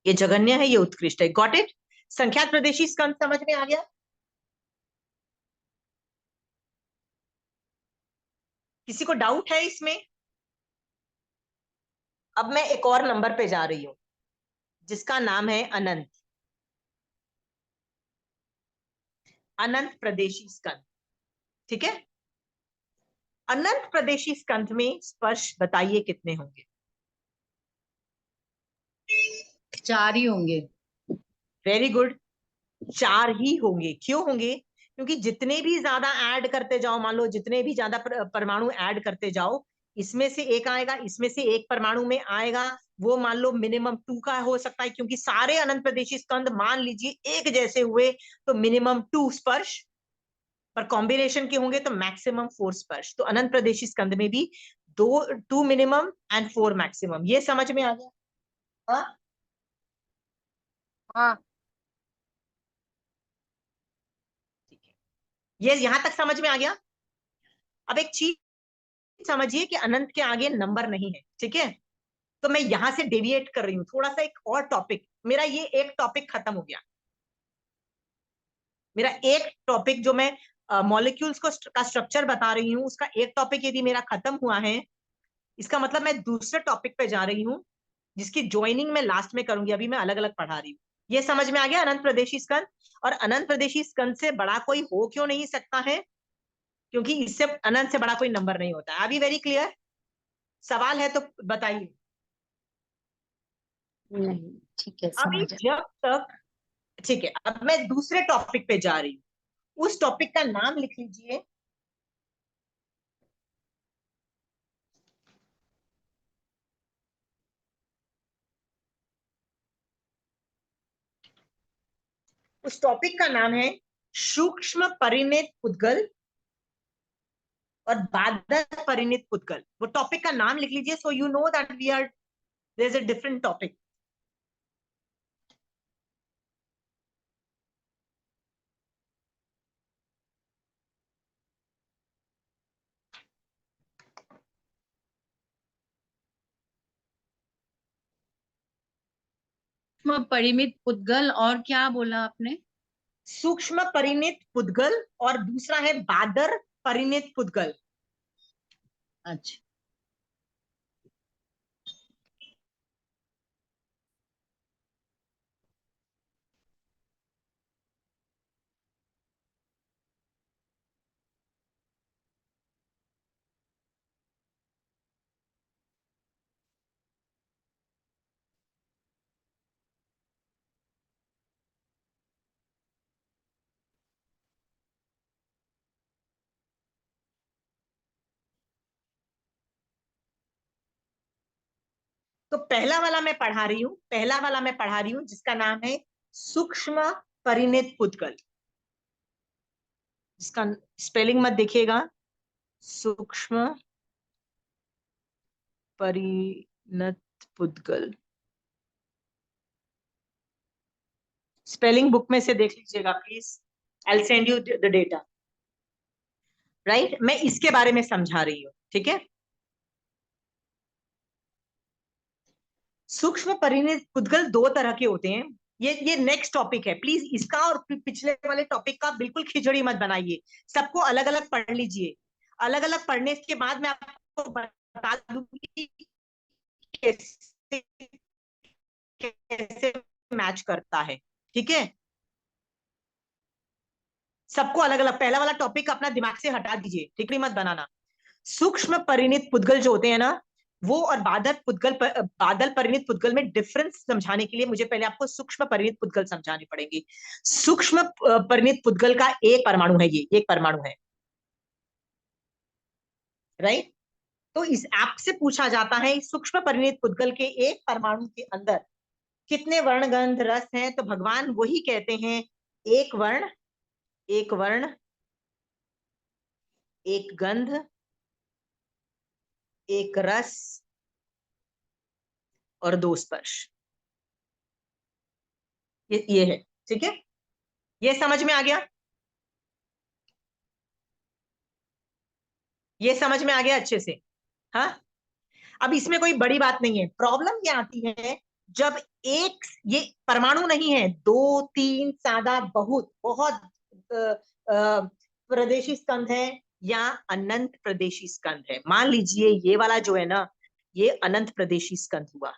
ये जघन्य है, ये उत्कृष्ट है. Got it? संख्यात प्रदेशी स्कंद समझ में आ गया? किसी को डाउट है इसमें? अब मैं एक और नंबर पे जा रही हूं जिसका नाम है अनंत. अनंत प्रदेशी स्कंद. ठीक है, अनंत प्रदेशी स्कंद में स्पर्श बताइए कितने होंगे? 4 ही होंगे. वेरी गुड, 4 ही होंगे. क्यों होंगे? क्योंकि जितने भी ज्यादा ऐड करते जाओ, मान लो जितने भी ज्यादा परमाणु ऐड करते जाओ, इसमें से एक आएगा, इसमें से एक परमाणु में आएगा, वो मान लो मिनिमम 2 का हो सकता है. क्योंकि सारे अनंत प्रदेशी स्कंद मान लीजिए एक जैसे हुए, तो मिनिमम 2 स्पर्श, पर कॉम्बिनेशन के होंगे तो मैक्सिमम 4 स्पर्श. तो अनंत प्रदेशी स्कंद में भी 2 मिनिमम एंड 4 मैक्सिमम. ये समझ में आ गया? हाँ, हाँ ये यहां तक समझ में आ गया? अब एक चीज समझिए कि अनंत के आगे नंबर नहीं है. ठीक है, तो मैं यहां से डेविएट कर रही हूं थोड़ा सा, एक और टॉपिक. मेरा ये एक टॉपिक खत्म हो गया. मेरा एक टॉपिक जो मैं मॉलिक्यूल्स का स्ट्रक्चर बता रही हूं, उसका एक टॉपिक यदि मेरा खत्म हुआ है, इसका मतलब मैं दूसरे टॉपिक पे जा रही हूं जिसकी ज्वाइनिंग मैं लास्ट में करूंगी. अभी मैं अलग अलग पढ़ा रही हूँ. ये समझ में आ गया अनंत प्रदेशी स्कंद? और अनंत प्रदेशी स्कंद से बड़ा कोई हो क्यों नहीं सकता है? क्योंकि इससे अनंत से बड़ा कोई नंबर नहीं होता है. अभी वेरी क्लियर? सवाल है तो बताइए. नहीं, ठीक है, अभी समझ जब तक, ठीक है, अब मैं दूसरे टॉपिक पे जा रही हूँ. उस टॉपिक का नाम लिख लीजिए. उस टॉपिक का नाम है सूक्ष्म परिणत पुद्गल और बादल परिणत पुद्गल. वो टॉपिक का नाम लिख लीजिए, so you know that we are, there is a different topic. परिमित पुद्गल और क्या बोला आपने? सूक्ष्म परिणत पुद्गल और दूसरा है बादर परिणत पुद्गल. अच्छा. पहला वाला मैं पढ़ा रही हूँ, पहला वाला मैं पढ़ा रही हूँ जिसका नाम है सूक्ष्म परिणत पुद्गल, जिसका स्पेलिंग मत देखिएगा, सूक्ष्म परिणत पुद्गल, स्पेलिंग बुक में से देख लीजिएगा please, I will send you the data, right. मैं इसके बारे में समझा रही हूँ, ठीक है। सूक्ष्म परिणत पुद्गल दो तरह के होते हैं। ये नेक्स्ट टॉपिक है, प्लीज इसका और पिछले वाले टॉपिक का बिल्कुल खिचड़ी मत बनाइए, सबको अलग अलग पढ़ लीजिए। अलग अलग पढ़ने के बाद मैं आपको बता दूंगी कैसे कैसे मैच करता है, ठीक है। सबको अलग अलग, पहला वाला टॉपिक अपना दिमाग से हटा दीजिए, ठीक है, मत बनाना। सूक्ष्म परिणत पुद्गल जो होते हैं ना, वो और बादल परिणत पुद्गल में डिफरेंस समझाने के लिए मुझे पहले आपको सूक्ष्म परिणत पुद्गल समझाने पड़ेंगे। सूक्ष्म परिणत पुद्गल का एक परमाणु है, ये एक परमाणु है, राइट। तो इस आपसे पूछा जाता है सूक्ष्म परिणत पुद्गल के एक परमाणु के अंदर कितने वर्ण गंध रस हैं, तो भगवान वही कहते हैं, एक वर्ण, एक वर्ण, एक गंध, एक रस और दो स्पर्श, ये है, ठीक है। ये समझ में आ गया, ये समझ में आ गया अच्छे से, हाँ। अब इसमें कोई बड़ी बात नहीं है। प्रॉब्लम क्या आती है जब एक, ये परमाणु नहीं है, दो तीन सादा बहुत बहुत प्रदेशी स्कंध है या अनंत प्रदेशी स्कंध है। मान लीजिए ये वाला जो है ना, ये अनंत प्रदेशी स्कंध हुआ,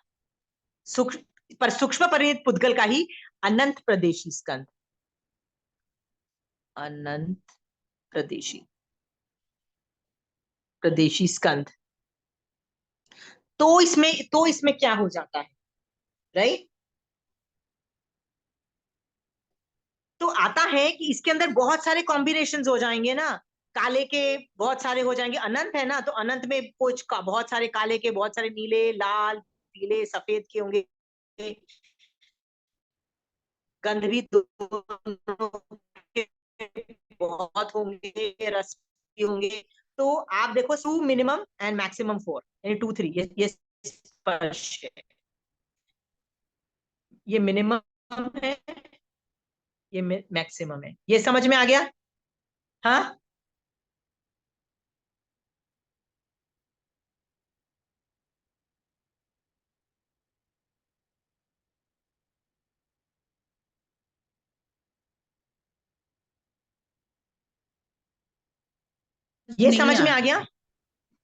सूक्ष्म परिणत पुद्गल का ही अनंत प्रदेशी स्कंध, अनंत प्रदेशी प्रदेशी स्कंध। तो इसमें क्या हो जाता है, राइट। तो आता है कि इसके अंदर बहुत सारे कॉम्बिनेशंस हो जाएंगे ना, काले के बहुत सारे हो जाएंगे, अनंत है ना, तो अनंत में कुछ का बहुत सारे काले के, बहुत सारे नीले, लाल, पीले, सफेद के होंगे, गंध भी दोनों के बहुत होंगे, रस भी होंगे। तो आप देखो, 2 मिनिमम एंड मैक्सिमम 4, यानी 2 3, ये स्पर्श है, ये मिनिमम है, ये मैक्सिमम है। ये समझ में आ गया, हाँ। ये नहीं समझ में यार, आ गया।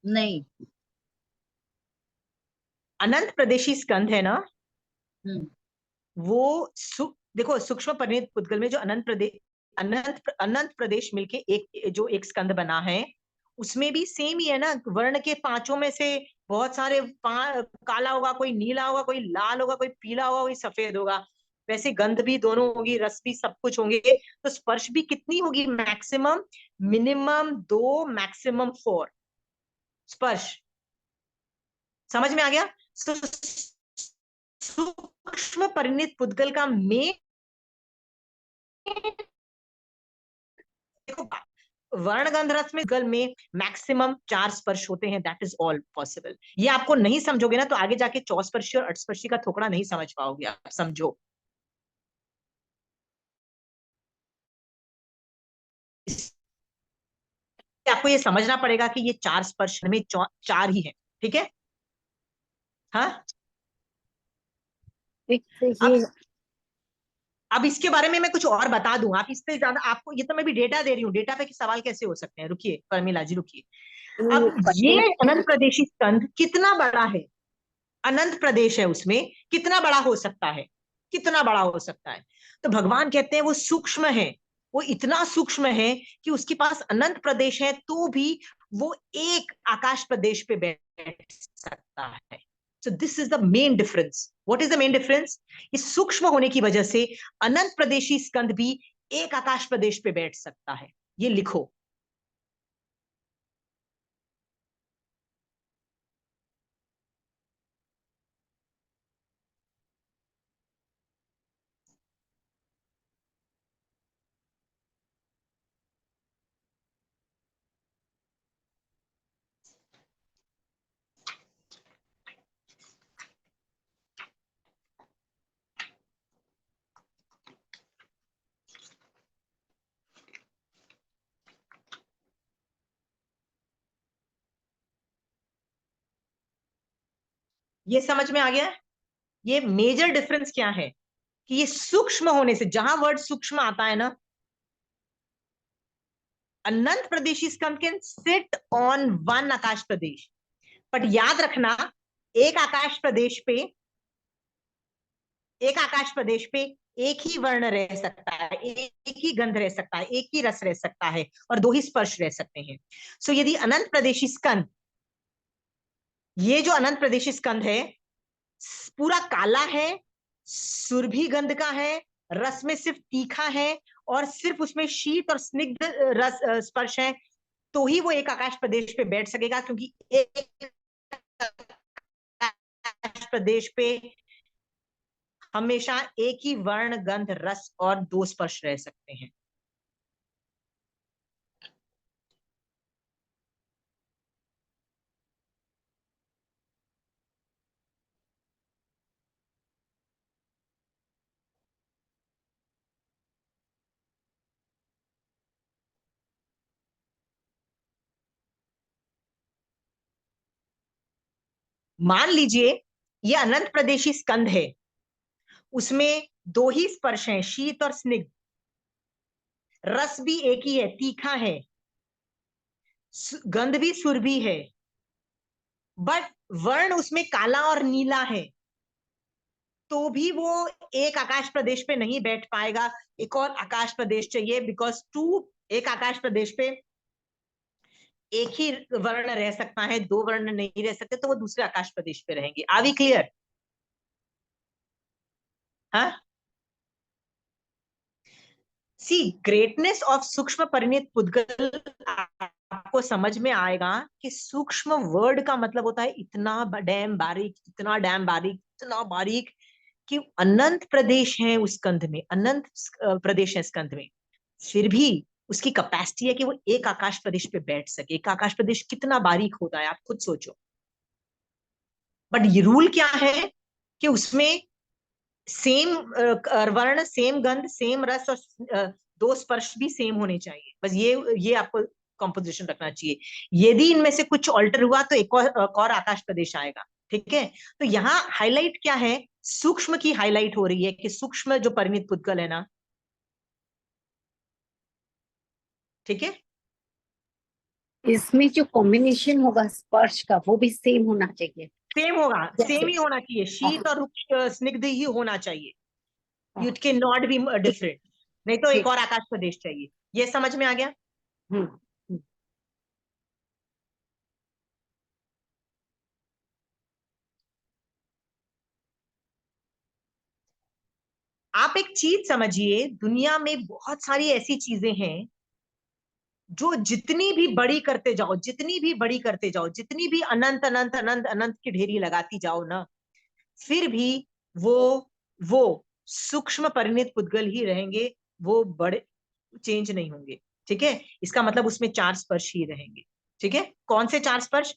नहीं। अनंत प्रदेशी स्कंध है ना, हम्म। वो देखो, सूक्ष्म परिणत पुद्गल में जो अनंत प्रदेश मिलके एक जो एक स्कंद बना है, उसमें भी सेम ही है ना, वर्ण के पांचों में से बहुत सारे काला होगा, कोई नीला होगा, कोई लाल होगा, कोई पीला होगा, कोई सफेद होगा। वैसे गंध भी दोनों होगी, रस भी, सब कुछ होंगे। तो स्पर्श भी कितनी होगी, मैक्सिमम, मिनिमम 2, मैक्सिमम 4 स्पर्श। समझ में आ गया। सूक्ष्म परिणत पुद्गल का मेन, देखो, वर्ण गंध रस में गल में मैक्सिमम 4 स्पर्श होते हैं, दैट इज ऑल पॉसिबल। ये आपको नहीं समझोगे ना, तो आगे जाके चौस्पर्शी और अठस्पर्शी का थोकड़ा नहीं समझ पाओगे आप, समझो। आपको ये समझना पड़ेगा कि ये 4 स्पर्श में 4 ही है, ठीक है, हाँ। ये अब इसके बारे में मैं कुछ और बता दूं, आप इस पे ज्यादा, आपको ये तो मैं भी डेटा दे रही हूँ, डेटा पे सवाल कैसे हो सकते हैं, रुकिए परमिला जी, रुकिए। अब ये अनंत प्रदेशी स्कंध कितना बड़ा है, अनंत प्रदेश है, उसमें कितना बड़ा हो सकता है, कितना बड़ा हो सकता है। तो भगवान कहते हैं वो सूक्ष्म है, वो इतना सूक्ष्म है कि उसके पास अनंत प्रदेश है, तो भी वो एक आकाश प्रदेश पे बैठ सकता है। So this is the main difference. What is the main difference? इस सूक्ष्म होने की वजह से अनंत प्रदेशी स्कंद भी एक आकाश प्रदेश पे बैठ सकता है। ये लिखो। ये समझ में आ गया? ये मेजर डिफरेंस क्या है कि ये सूक्ष्म होने से, जहां वर्ड सूक्ष्म आता है ना, अनंत प्रदेशी स्कंद कैन सिट ऑन वन आकाश प्रदेश, बट याद रखना, एक आकाश प्रदेश पे, एक आकाश प्रदेश पे एक ही वर्ण रह सकता है, एक ही गंध रह सकता है, एक ही रस रह सकता है, और दो ही स्पर्श रह सकते हैं। सो यदि अनंत प्रदेशी स्कंद, ये जो अनंत प्रदेशी स्कंद है पूरा काला है, सुरभि गंध का है, रस में सिर्फ तीखा है, और सिर्फ उसमें शीत और स्निग्ध रस स्पर्श है, तो ही वो एक आकाश प्रदेश पे बैठ सकेगा, क्योंकि एक आकाश प्रदेश पे हमेशा एक ही वर्ण, गंध, रस और दो स्पर्श रह सकते हैं। मान लीजिए ये अनंत प्रदेशी स्कंद है, उसमें दो ही स्पर्श हैं, शीत और स्निग्ध, रस भी एक ही है, तीखा है, गंध भी सुरभि है, बट वर्ण उसमें काला और नीला है, तो भी वो एक आकाश प्रदेश पे नहीं बैठ पाएगा, एक और आकाश प्रदेश चाहिए, बिकॉज टू, एक आकाश प्रदेश पे एक ही वर्ण रह सकता है, दो वर्ण नहीं रह सकते, तो वो दूसरे आकाश प्रदेश पे रहेंगे। Are we clear? हाँ, सी ग्रेटनेस ऑफ सूक्ष्म परिणीत पुद्गल आपको समझ में आएगा कि सूक्ष्म वर्ड का मतलब होता है इतना डैम बारीक, इतना डैम बारीक, इतना बारीक, कि अनंत प्रदेश है उस स्कंध में, अनंत प्रदेश है स्कंध में, फिर भी उसकी कैपेसिटी है कि वो एक आकाश प्रदेश पे बैठ सके। एक आकाश प्रदेश कितना बारीक होता है, आप खुद सोचो। बट ये रूल क्या है कि उसमें सेम वर्ण, सेम गंध, सेम रस, और दो स्पर्श भी सेम होने चाहिए। बस ये आपको कॉम्पोजिशन रखना चाहिए। यदि इनमें से कुछ ऑल्टर हुआ तो एक और आकाश प्रदेश आएगा। ठीक है, तो यहाँ हाईलाइट क्या है, सूक्ष्म की हाईलाइट हो रही है कि सूक्ष्म जो परिणीत पुद्गल है ना, ठीक है, इसमें जो कॉम्बिनेशन होगा स्पर्श का वो भी सेम होना चाहिए। सेम होगा, जैसे सेम ही होना चाहिए, शीत और स्निग्ध ही होना चाहिए। इट कैन नॉट बी ठीक डिफरेंट, नहीं तो एक ठीक। और आकाश प्रदेश चाहिए। ये समझ में आ गया? हम्म हम्म। आप एक चीज समझिए, दुनिया में बहुत सारी ऐसी चीजें हैं जो जितनी भी बड़ी करते जाओ, जितनी भी बड़ी करते जाओ, जितनी भी अनंत अनंत अनंत अनंत की ढेरी लगाती जाओ ना, फिर भी वो वो सूक्ष्म परिणीत पुद्गल ही रहेंगे, वो बड़े चेंज नहीं होंगे। ठीक है, इसका मतलब उसमें चार स्पर्श ही रहेंगे। ठीक है, कौन से चार स्पर्श?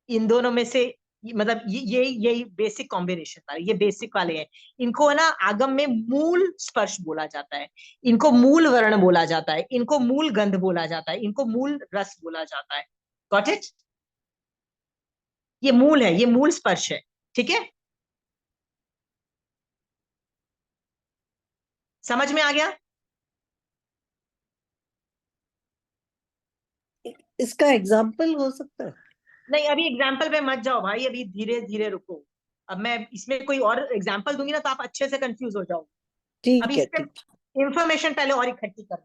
इन दोनों में से, मतलब यही बेसिक कॉम्बिनेशन वाले, ये बेसिक वाले हैं। इनको है ना आगम में मूल स्पर्श बोला जाता है, इनको मूल वर्ण बोला जाता है, इनको मूल गंध बोला जाता है, इनको मूल रस बोला जाता है। Got it? ये मूल है, ये मूल स्पर्श है। ठीक है, समझ में आ गया? इसका एग्जाम्पल हो सकता है? नहीं, अभी एग्जाम्पल पे मत जाओ भाई, अभी धीरे धीरे रुको। अब मैं इसमें कोई और एग्जाम्पल दूंगी ना तो आप अच्छे से कंफ्यूज हो जाओ। ठीक अभी है, इससे ठीक। इंफॉर्मेशन पहले और इकट्ठी कर।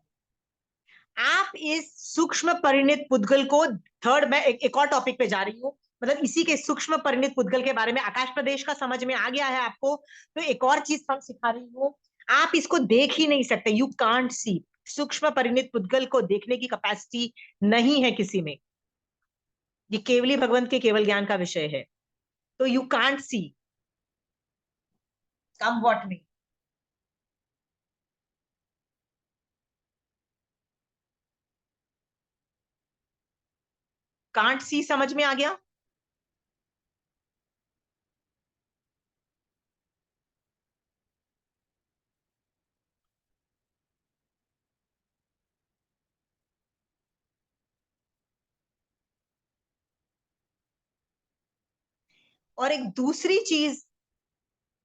आप इस सूक्ष्म परिणित पुद्गल को, थर्ड, मैं एक और टॉपिक पे जा रही हूँ, मतलब इसी के सूक्ष्म परिणित पुद्गल के बारे में, आकाश प्रदेश का समझ में आ गया है आपको, तो एक और चीज हम सिखा रही हूँ। आप इसको देख ही नहीं सकते, यू कांट सी, सूक्ष्म परिणित पुद्गल को देखने की कैपेसिटी नहीं है किसी में। ये केवली भगवंत के केवल ज्ञान का विषय है, तो you can't see, come what में। कांट सी समझ में आ गया? और एक दूसरी चीज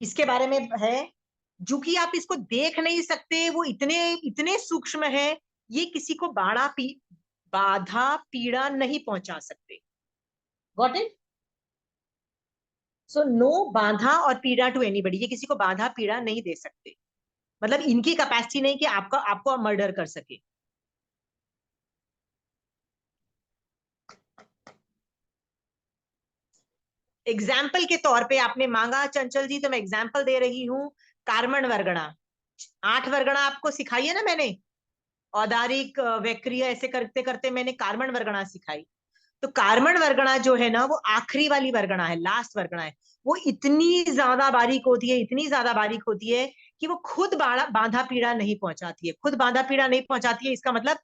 इसके बारे में है, जो कि आप इसको देख नहीं सकते, वो इतने इतने सूक्ष्म है, ये किसी को बाधा पीड़ा नहीं पहुंचा सकते। Got it? सो नो बाधा और पीड़ा टू एनीबडी, ये किसी को बाधा पीड़ा नहीं दे सकते, मतलब इनकी कैपेसिटी नहीं कि आपको मर्डर कर सके। एग्जाम्पल के तौर पे आपने मांगा चंचल जी, तो मैं एग्जाम्पल दे रही हूं, कार्बन वर्गणा। 8 वर्गणा आपको सिखाई है ना मैंने, औदारिक वैक्रिय, ऐसे करते करते मैंने कार्बन वर्गणा सिखाई। तो कार्बन वर्गणा जो है ना, वो आखिरी वाली वर्गणा है, लास्ट वर्गणा है। वो इतनी ज्यादा बारीक होती है, इतनी ज्यादा बारीक होती है कि वो खुद बाधा पीड़ा नहीं पहुंचाती है, खुद बाधा पीड़ा नहीं पहुंचाती है। इसका मतलब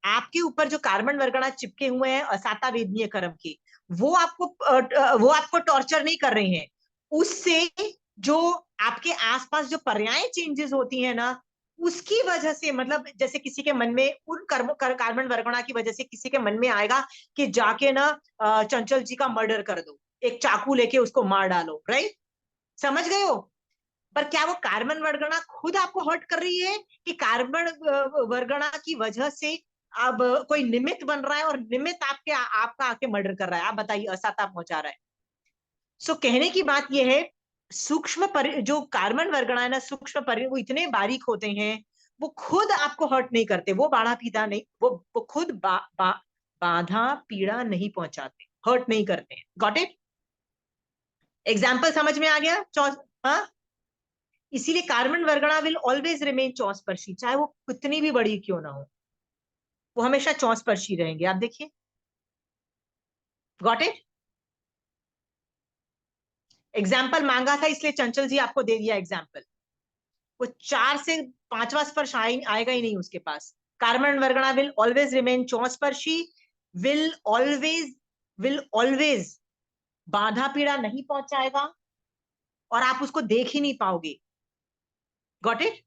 आपके ऊपर जो कार्बन वर्गणा चिपके हुए हैं असाता वेदनीय कर्म के, वो आपको टॉर्चर नहीं कर रहे हैं। उससे जो आपके आसपास जो पर्याय चेंजेस होती है ना, उसकी वजह से, मतलब जैसे किसी के मन में उन कार्बन वर्गणा की वजह से किसी के मन में आएगा कि जाके ना चंचल जी का मर्डर कर दो, एक चाकू लेके उसको मार डालो, राइट? समझ गए हो? पर क्या वो कार्बन वर्गणा खुद आपको हर्ट कर रही है, कि कार्बन वर्गणा की वजह से अब कोई निमित्त बन रहा है और निमित्त आपका आके मर्डर कर रहा है? आप बताइए, असाता पहुंचा रहा है। सो कहने की बात यह है, जो कार्बन वर्गणा है ना, वो इतने बारीक होते हैं, वो खुद आपको हर्ट नहीं करते, वो बाधा पीड़ा नहीं, वो खुद बाधा पीड़ा नहीं पहुंचाते, हर्ट नहीं करते। Got it? एग्जाम्पल समझ में आ गया? हाँ, इसीलिए कार्बन वर्गणा विल ऑलवेज रिमेन चौस्पर्शी, चाहे वो कितनी भी बड़ी क्यों ना हो, वो हमेशा चौस्पर्शी रहेंगे। आप देखिए, गॉट इट? एग्जाम्पल मांगा था इसलिए चंचल जी आपको दे दिया एग्जाम्पल। वो 4 से 5वां स्पर्श आएगा ही नहीं उसके पास। कार्बन वर्गणा विल ऑलवेज रिमेन चौस्पर्शी, विल ऑलवेज बाधा पीड़ा नहीं पहुंचाएगा, और आप उसको देख ही नहीं पाओगे। Got it?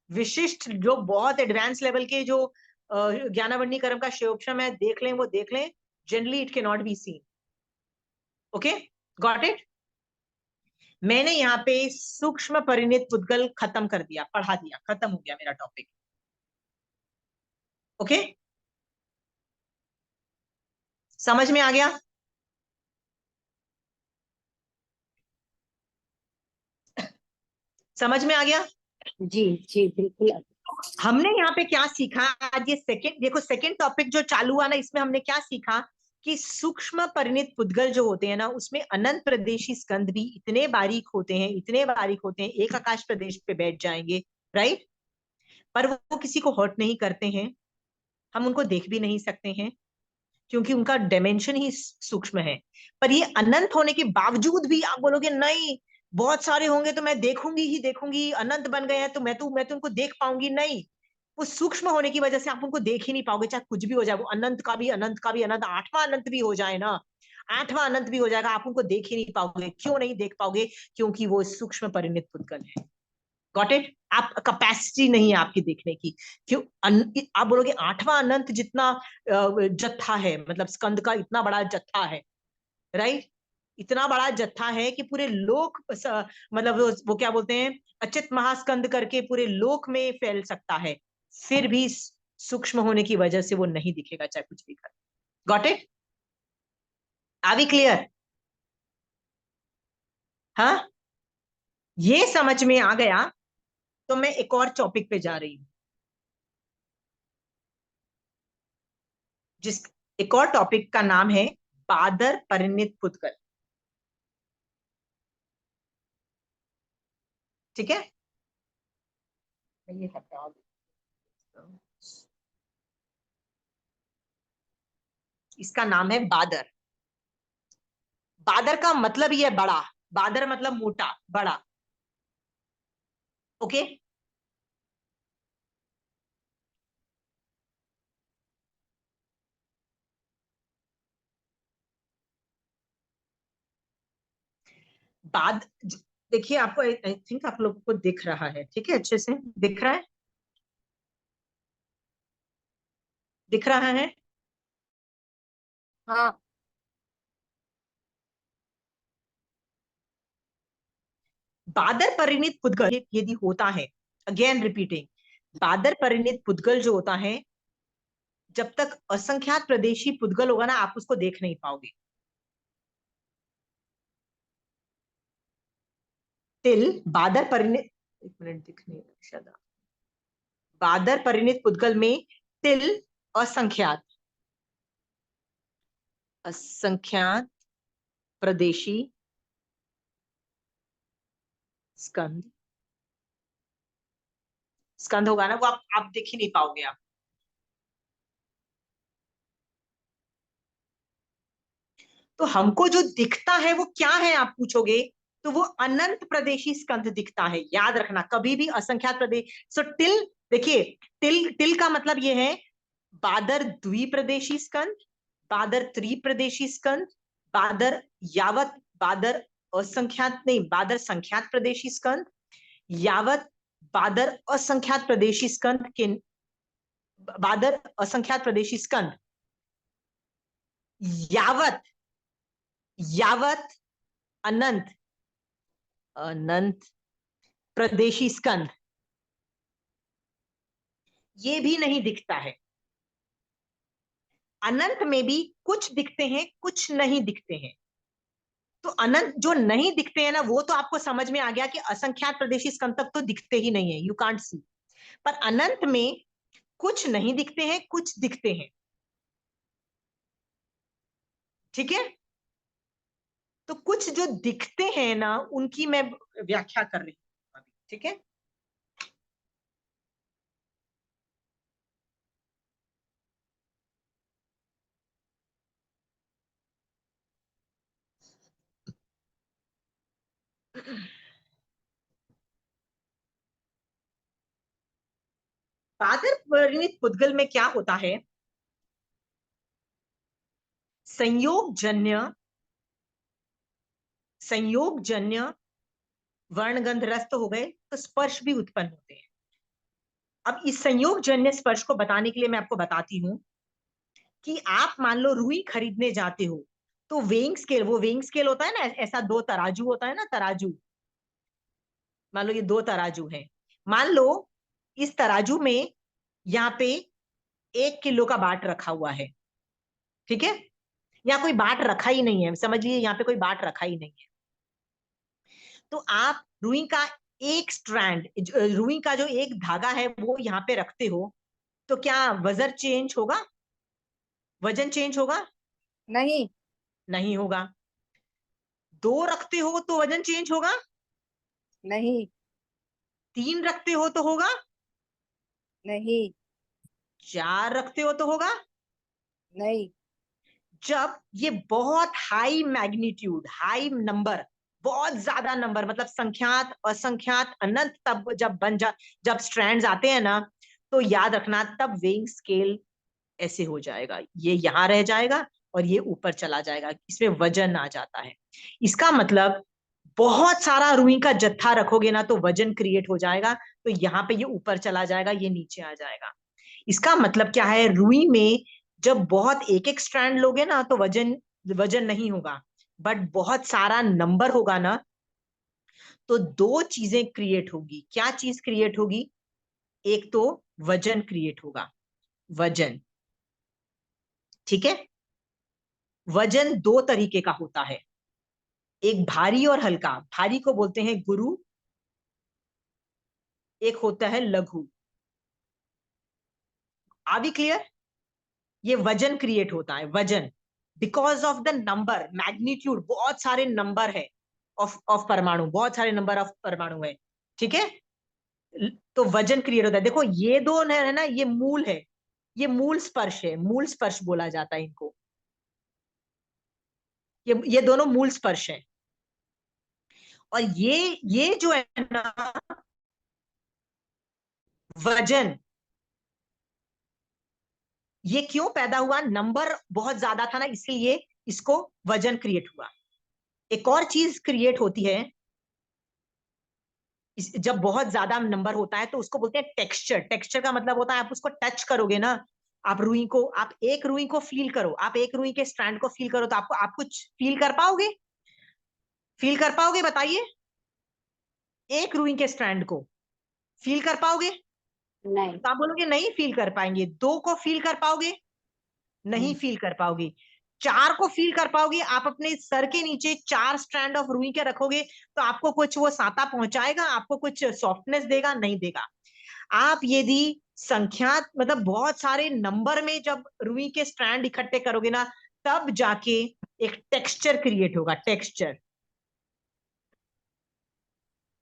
विशिष्ट जो बहुत एडवांस लेवल के जो ज्ञानावरणी कर्म का शिवोपम है, देख लें, वो देख लें, generally it can not be seen. Okay, got it? मैंने यहाँ पे सूक्ष्म परिणित पुद्गल खत्म कर दिया, पढ़ा दिया, खत्म हो गया मेरा टॉपिक। ओके, समझ में आ गया? समझ में आ गया? जी जी बिल्कुल। हमने यहाँ पे क्या सीखा आज? ये सेकंड टॉपिक जो चालू हुआ ना, इसमें हमने क्या सीखा कि सूक्ष्म परिणित पुद्गल जो होते हैं ना, उसमें अनंत प्रदेशी स्कंद भी इतने बारीक होते हैं, इतने बारीक होते हैं, एक आकाश प्रदेश पे बैठ जाएंगे, राइट? पर वो किसी को हर्ट नहीं करते हैं, हम उनको देख भी नहीं सकते हैं, क्योंकि उनका डायमेंशन ही सूक्ष्म है। पर ये अनंत होने के बावजूद भी आप बोलोगे नहीं, बहुत सारे होंगे तो मैं देखूंगी ही देखूंगी, अनंत बन गए हैं तो मैं तो उनको देख पाऊंगी, नहीं। वो सूक्ष्म होने की वजह से आप उनको देख ही नहीं पाओगे, चाहे कुछ भी हो जाए, वो अनंत का भी अनंत का भी अनंत, 8वां अनंत भी हो जाए ना, 8वां अनंत भी हो जाएगा, आप उनको देख ही नहीं पाओगे। क्यों नहीं देख पाओगे? क्योंकि वो सूक्ष्म परिणित पुद्गल है। Got it? आप कैपेसिटी नहीं है आपकी देखने की। क्यों? आप बोलोगे 8वां अनंत जितना जत्था है, मतलब स्कंद का इतना बड़ा जत्था है, राइट? इतना बड़ा जत्था है कि पूरे लोक मतलब वो क्या बोलते हैं, अचित महास्कंद करके पूरे लोक में फैल सकता है, फिर भी सूक्ष्म होने की वजह से वो नहीं दिखेगा, चाहे कुछ भी कर। Got it? Are we clear? हाँ, ये समझ में आ गया तो मैं एक और टॉपिक पे जा रही हूं, जिस एक और टॉपिक का नाम है बादर परिणित पुद्गल। ठीक है, ये हटा दो। इसका नाम है बादर। बादर का मतलब ही है बड़ा, बादर मतलब मोटा, बड़ा। ओके, बाद देखिए, आपको आई थिंक आप लोगों को दिख रहा है, ठीक है, अच्छे से दिख रहा है, दिख रहा है। हाँ बादर परिणीत पुद्गल यदि होता है, अगेन रिपीटिंग, बादर परिणीत पुद्गल जो होता है, जब तक असंख्यात प्रदेशी पुद्गल होगा ना, आप उसको देख नहीं पाओगे। टिल बादर परिणीत, एक मिनट दिखने शायद, बादर परिणीत पुद्गल में टिल असंख्यात, असंख्यात प्रदेशी स्कंद, स्कंद होगा ना, वो आप देख ही नहीं पाओगे आप। तो हमको जो दिखता है वो क्या है आप पूछोगे, तो वो अनंत प्रदेशी स्कंद दिखता है। याद रखना, कभी भी असंख्यात प्रदेश। सो टिल, देखिए टिल, टिल का मतलब ये है बादर द्विप्रदेशी स्कंद, बादर त्रिप्रदेशी स्कंद, बादर यावत, बादर असंख्यात नहीं, बादर संख्यात प्रदेशी स्कंद, यावत बादर असंख्यात प्रदेशी स्कंद के, बादर असंख्यात प्रदेशी स्कंद, यावत, यावत अनंत, अनंत प्रदेशी स्कंद, ये भी नहीं दिखता है। अनंत में भी कुछ दिखते हैं, कुछ नहीं दिखते हैं। तो अनंत जो नहीं दिखते हैं ना, वो तो आपको समझ में आ गया कि असंख्यात प्रदेशी स्कंद तक तो दिखते ही नहीं है, यू कांट सी। पर अनंत में कुछ नहीं दिखते हैं, कुछ दिखते हैं। ठीक है, तो कुछ जो दिखते हैं ना, उनकी मैं व्याख्या कर रही हूं अभी। ठीक है, बादर परिणीत पुद्गल में क्या होता है, संयोगजन्य, संयोगजन्य वर्णगंध रस्त हो गए तो स्पर्श भी उत्पन्न होते हैं। अब इस संयोगजन्य स्पर्श को बताने के लिए मैं आपको बताती हूं कि आप मान लो रुई खरीदने जाते हो, तो वेइंग स्केल, वो वेइंग स्केल होता है ना, ऐसा दो तराजू होता है ना, तराजू, मान लो ये दो तराजू है, मान लो इस तराजू में यहाँ पे 1 किलो का बाट रखा हुआ है। ठीक है, यहाँ कोई बाट रखा ही नहीं है, समझ लीजिए यहाँ पे कोई बाट रखा ही नहीं है। तो आप रुई का एक स्ट्रैंड, रुई का जो एक धागा है वो यहाँ पे रखते हो, तो क्या वजन चेंज होगा, वजन चेंज होगा? नहीं, नहीं होगा। 2 रखते हो तो वजन चेंज होगा? नहीं, 3 रखते हो तो होगा? नहीं, 4 रखते हो तो होगा? नहीं, जब ये बहुत हाई मैग्नीट्यूड, हाई नंबर, बहुत ज्यादा नंबर, मतलब संख्यात असंख्यात अनंत, तब जब जब स्ट्रैंड्स आते हैं ना, तो याद रखना तब वेइंग स्केल ऐसे हो जाएगा, ये यहां रह जाएगा और ये ऊपर चला जाएगा, इसमें वजन आ जाता है। इसका मतलब बहुत सारा रुई का जत्था रखोगे ना तो वजन क्रिएट हो जाएगा, तो यहाँ पे ये ऊपर चला जाएगा, ये नीचे आ जाएगा। इसका मतलब क्या है, रुई में जब बहुत एक एक स्ट्रैंड लोगे ना तो वजन, वजन नहीं होगा, बट बहुत सारा नंबर होगा ना, तो 2 चीजें क्रिएट होगी। क्या चीज क्रिएट होगी? एक तो वजन क्रिएट होगा, वजन। ठीक है, वजन 2 तरीके का होता है, एक भारी और हल्का। भारी को बोलते हैं गुरु, एक होता है लघु। Are we clear? ये वजन क्रिएट होता है, वजन, because of the number, magnitude, बहुत सारे नंबर है ऑफ परमाणु, बहुत सारे नंबर ऑफ परमाणु है। ठीक है, तो वजन क्रिएट होता है। देखो ये दो है ना, ये मूल है, ये मूल स्पर्श है, मूल स्पर्श बोला जाता है इनको, ये दोनों मूल स्पर्श है। और ये जो है ना वजन, ये क्यों पैदा हुआ, नंबर बहुत ज्यादा था ना, इसलिए इसको वजन क्रिएट हुआ। एक और चीज क्रिएट होती है, जब बहुत ज्यादा नंबर होता है तो उसको बोलते हैं टेक्सचर। टेक्सचर का मतलब होता है आप उसको टच करोगे ना, आप रुई को, आप एक रुई को फील करो, आप एक रुई के स्ट्रैंड को फील करो, तो आपको, आप कुछ फील कर पाओगे? फील कर पाओगे? बताइए। एक रुई के स्ट्रैंड को फील कर पाओगे? नहीं। तो आप बोलोगे नहीं फील कर पाएंगे। दो को फील कर पाओगे? नहीं फील कर पाओगे। चार को फील कर पाओगे? आप अपने सर के नीचे चार स्ट्रैंड ऑफ रुई के रखोगे तो आपको कुछ वो साता पहुंचाएगा? आपको कुछ सॉफ्टनेस देगा? नहीं देगा। आप यदि संख्या मतलब बहुत सारे नंबर में जब रुई के स्ट्रैंड इकट्ठे करोगे ना, तब जाके एक टेक्सचर क्रिएट होगा। टेक्सचर,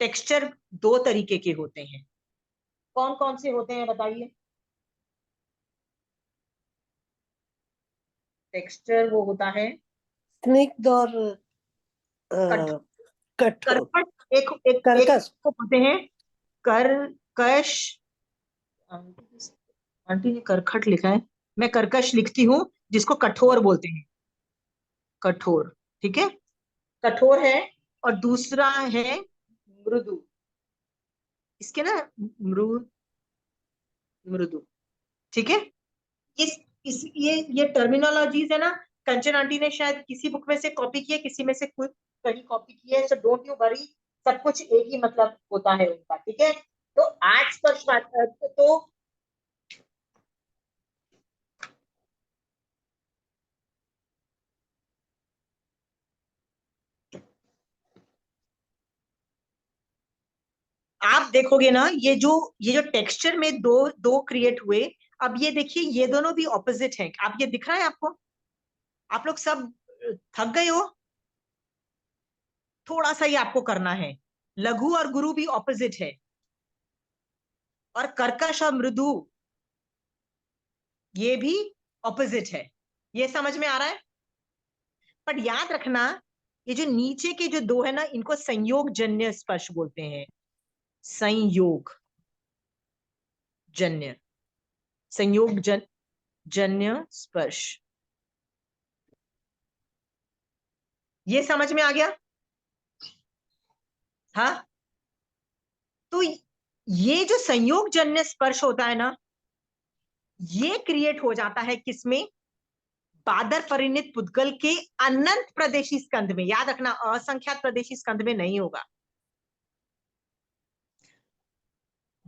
टेक्सचर दो तरीके के होते हैं। कौन कौन से होते हैं बताइए? टेक्सचर वो होता है स्निग्ध और कट कठोर। करकट। एक एक एक कर्कश। को बोलते हैं करकश। आंटी ने करखट लिखा है, मैं कर्कश लिखती हूँ, जिसको कठोर बोलते हैं। कठोर, ठीक है, कठोर है। और दूसरा है मृदु। इसके ना मृ मृदु, ठीक है। इस ये टर्मिनोलॉजीज है ना, कंचन आंटी ने शायद किसी बुक में से कॉपी की है, किसी में से कुछ कहीं कॉपी की है। सो डोंट यू वरी, सब कुछ एक ही मतलब होता है उनका, ठीक है। तो आज पर तो आप देखोगे ना, ये जो टेक्सचर में दो दो क्रिएट हुए। अब ये देखिए, ये दोनों भी ऑपोजिट हैं। आप ये दिख रहा है आपको? आप लोग सब थक गए हो? थोड़ा सा ही आपको करना है। लघु और गुरु भी ऑपोजिट है, और कर्कश और मृदु ये भी ऑपोजिट है। ये समझ में आ रहा है? पर याद रखना, ये जो नीचे के जो दो है ना, इनको संयोग जन्य स्पर्श बोलते हैं। संयोग जन्य, संयोग जन्य स्पर्श। ये समझ में आ गया? हाँ। तो ये जो संयोग जन्य स्पर्श होता है ना, ये क्रिएट हो जाता है किसमें? बादर परिणित पुद्गल के अनंत प्रदेशी स्कंध में। याद रखना, असंख्यात प्रदेशी स्कंध में नहीं होगा।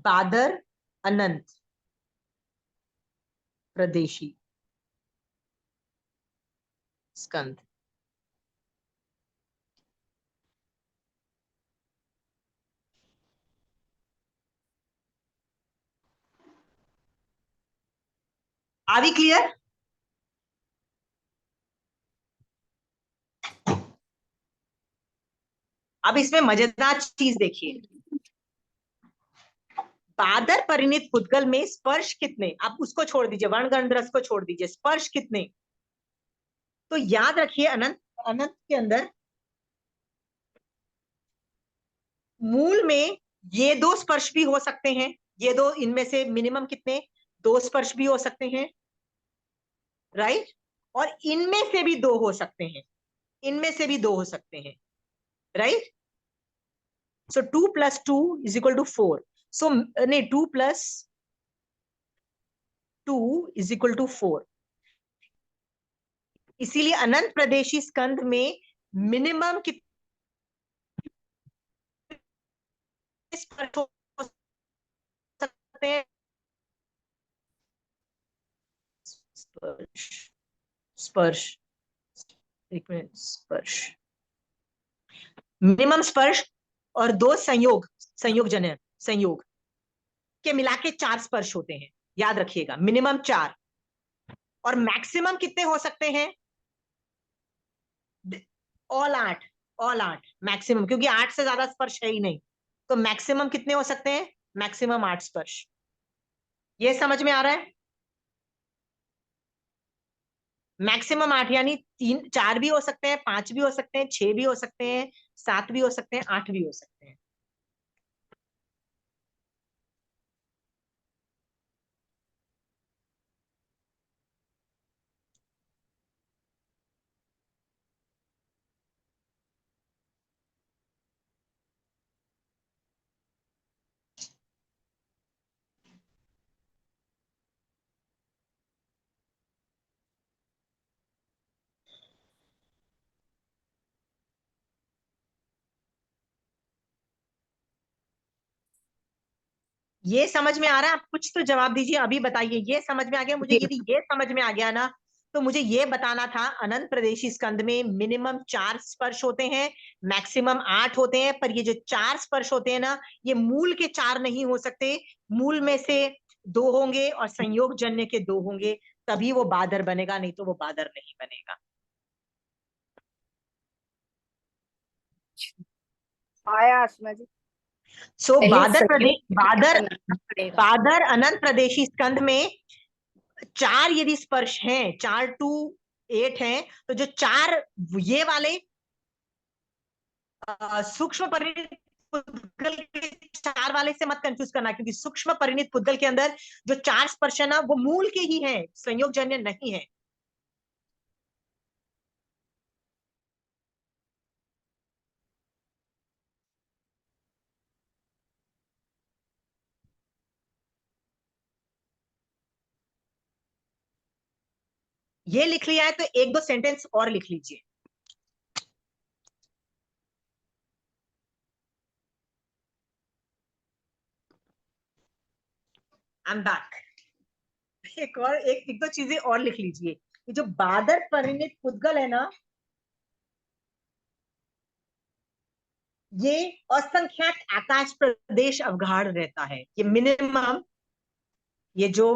बादर अनंत प्रदेशी स्कंध। Are we clear? अब इसमें मजेदार चीज देखिए, बादर परिणित पुद्गल में स्पर्श कितने? आप उसको छोड़ दीजिए, वर्ण गण रस को छोड़ दीजिए, स्पर्श कितने? तो याद रखिए, अनंत अनंत के अंदर मूल में ये दो स्पर्श भी हो सकते हैं। ये दो, इनमें से मिनिमम कितने? दो स्पर्श भी हो सकते हैं, राइट। और इनमें से भी दो हो सकते हैं, इनमें से भी दो हो सकते हैं, राइट। सो 2 + 2 = 4। सो नहीं, 2 + 2 = 4। इसीलिए अनंत प्रदेशी स्कंध में मिनिमम कितने स्पर्श हो सकते हैं? स्पर्श, स्पर्श, एक मिनट, स्पर्श, मिनिमम स्पर्श और दो संयोग, संयोगजन्य संयोग के मिला के 4 स्पर्श होते हैं। याद रखिएगा, मिनिमम 4। और मैक्सिमम कितने हो सकते हैं? ऑल 8, ऑल 8 मैक्सिमम, क्योंकि 8 से ज्यादा स्पर्श है ही नहीं। तो मैक्सिमम कितने हो सकते हैं? मैक्सिमम 8 स्पर्श। ये समझ में आ रहा है? मैक्सिमम 8 यानी 3 4 भी हो सकते हैं, 5 भी हो सकते हैं, 6 भी हो सकते हैं, 7 भी हो सकते हैं, 8 भी हो सकते हैं। ये समझ में आ रहा है? आप कुछ तो जवाब दीजिए, अभी बताइए। ये समझ में आ गया मुझे? यदि ये समझ में आ गया ना, तो मुझे ये बताना था अनंत प्रदेशी स्कंद में मिनिमम 4 स्पर्श होते हैं, मैक्सिमम 8 होते हैं, पर ये जो 4 स्पर्श होते हैं ना, ये मूल के 4 नहीं हो सकते, मूल में से 2 होंगे और संयोग जन्य के 2 होंगे, तभी वो बादर बनेगा, नहीं तो वो बादर नहीं बनेगा। आया आशना जी। सो पहले बादर प्रदेश, संयोग बादर बनाना पड़ेगा। बादर अनंत प्रदेशी स्कंद में 4 यदि स्पर्श हैं, 4 to 8 हैं, तो जो 4 ये वाले सूक्ष्म परिणित पुद्गल के 4 वाले से मत कंफ्यूज करना, क्योंकि सूक्ष्म परिणित पुद्गल के अंदर जो 4 स्पर्श है ना, वो मूल के ही हैं, संयोगजन्य नहीं है। ये लिख लिया है तो 1-2 सेंटेंस और लिख लीजिए। I am back. एक दो चीजें और लिख लीजिए। ये जो बादर परिणित पुद्गल है ना, ये असंख्यात आकाश प्रदेश अवगाढ़ रहता है। ये मिनिमम, ये जो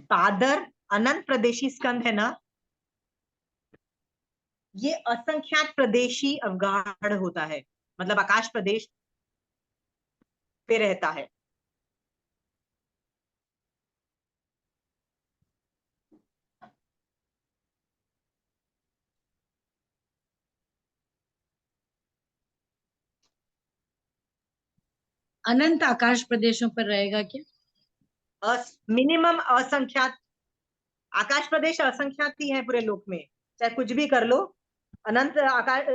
बादर अनंत प्रदेशी स्कंद है ना, ये असंख्यात प्रदेशी अवगाढ़ होता है, मतलब आकाश प्रदेश पे रहता है। अनंत आकाश प्रदेशों पर रहेगा क्या? मिनिमम असंख्यात आकाश प्रदेश असंख्यात ही है पूरे लोक में, चाहे कुछ भी कर लो। अनंत आकाश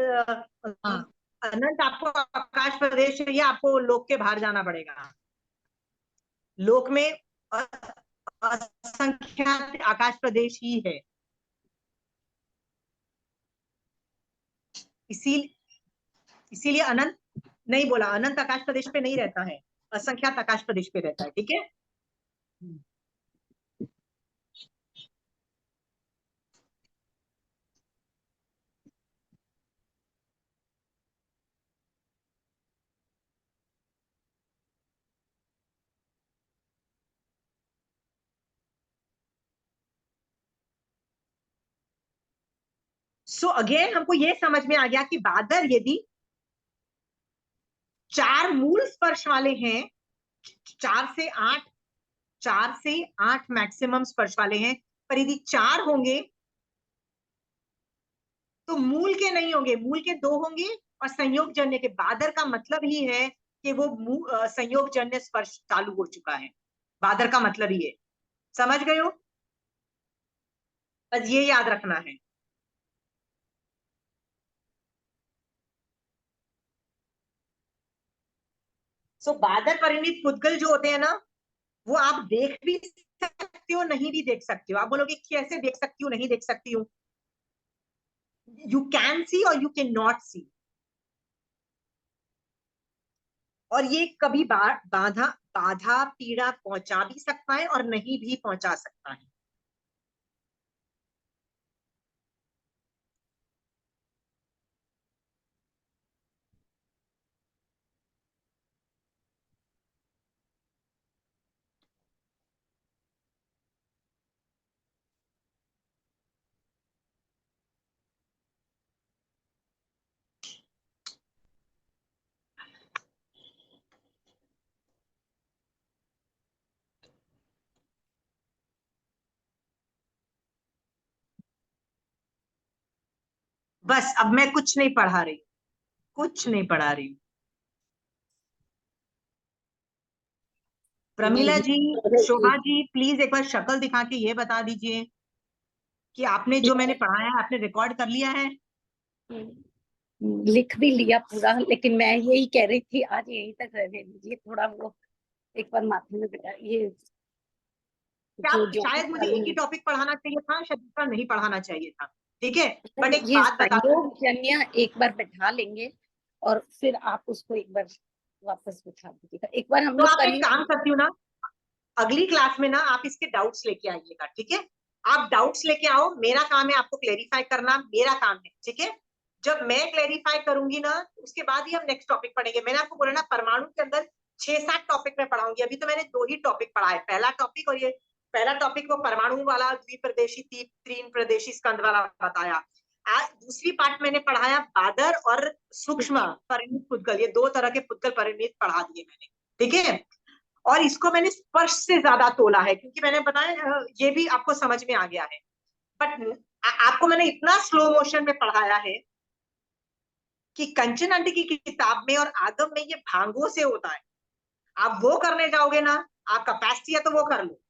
हाँ, अनंत आपको आकाश प्रदेश है, या आपको लोक के बाहर जाना पड़ेगा। लोक में असंख्यात आकाश प्रदेश ही है। इसी इसीलिए अनंत नहीं बोला, अनंत आकाश प्रदेश पे नहीं रहता है, असंख्यात आकाश प्रदेश पे रहता है। ठीक है। सो अगेन हमको ये समझ में आ गया कि बादर यदि 4 मूल स्पर्श वाले हैं, 4 से 8, 4 से 8 मैक्सिमम स्पर्श वाले हैं, पर यदि 4 होंगे तो मूल के नहीं होंगे, मूल के 2 होंगे और संयोगजन्य के। बादर का मतलब ही है कि वो संयोगजन्य स्पर्श चालू हो चुका है। बादर का मतलब ही है, समझ गए हो? बस ये याद रखना है। सो बादर परिणीत पुद्गल जो होते हैं ना, वो आप देख भी सकते हो, नहीं भी देख सकते हो। आप बोलोगे कैसे देख सकती हूँ, नहीं देख सकती हूँ? यू कैन सी और यू कैन नॉट सी। और ये कभी बाधा बाधा पीड़ा पहुंचा भी सकता है और नहीं भी पहुंचा सकता है। बस अब मैं कुछ नहीं पढ़ा रही, कुछ नहीं पढ़ा रही। प्रमिला जी, शोभा जी, प्लीज एक बार शक्ल दिखा के ये बता दीजिए कि आपने जो मैंने पढ़ाया है आपने रिकॉर्ड कर लिया है। लिख भी लिया पूरा, लेकिन मैं यही कह रही थी आज यहीं तक रहने दीजिए, थोड़ा वो एक बार माथे में बैठा ये क्या जो शायद मुझे एक ही टॉपिक पढ़ाना चाहिए था, शायद दूसरा नहीं पढ़ाना चाहिए था। ठीक है, बट एक ये बात बता दूं, संयोग जन्य एक बार बैठा लेंगे और फिर आप उसको एक बार वापस बता दीजिएगा एक बार, हम तो लोग आप कर एक काम करती हूँ ना, अगली क्लास में ना आप इसके डाउट्स लेके आइएगा, ठीक है? आप डाउट्स लेके आओ, मेरा काम है आपको क्लेरिफाई करना, मेरा काम है, ठीक है? जब मैं क्लेरिफाई करूंगी ना, उसके बाद ही हम नेक्स्ट टॉपिक पढ़ेंगे। मैंने आपको बोला ना, परमाणु के अंदर 6-7 टॉपिक में पढ़ाऊंगी। अभी तो मैंने 2 ही टॉपिक पढ़ा है, पहला टॉपिक, और ये पहला टॉपिक वो परमाणु वाला द्विप्रदेशी तीन प्रदेशी स्कंद वाला बताया। आज दूसरी पार्ट मैंने पढ़ाया बादर और सूक्ष्म परिमित पुद्गल, ये 2 तरह के पुद्गल परिमित पढ़ा दिए मैंने, ठीक है? और इसको मैंने स्पर्श से ज्यादा तोला है, क्योंकि मैंने बताया ये भी आपको समझ में आ गया है। बट आपको मैंने इतना स्लो मोशन में पढ़ाया है कि कंचन आंटी की किताब में और आगम में ये भांगों से होता है। आप वो करने जाओगे ना, आप कैपेसिटी है तो वो कर लो,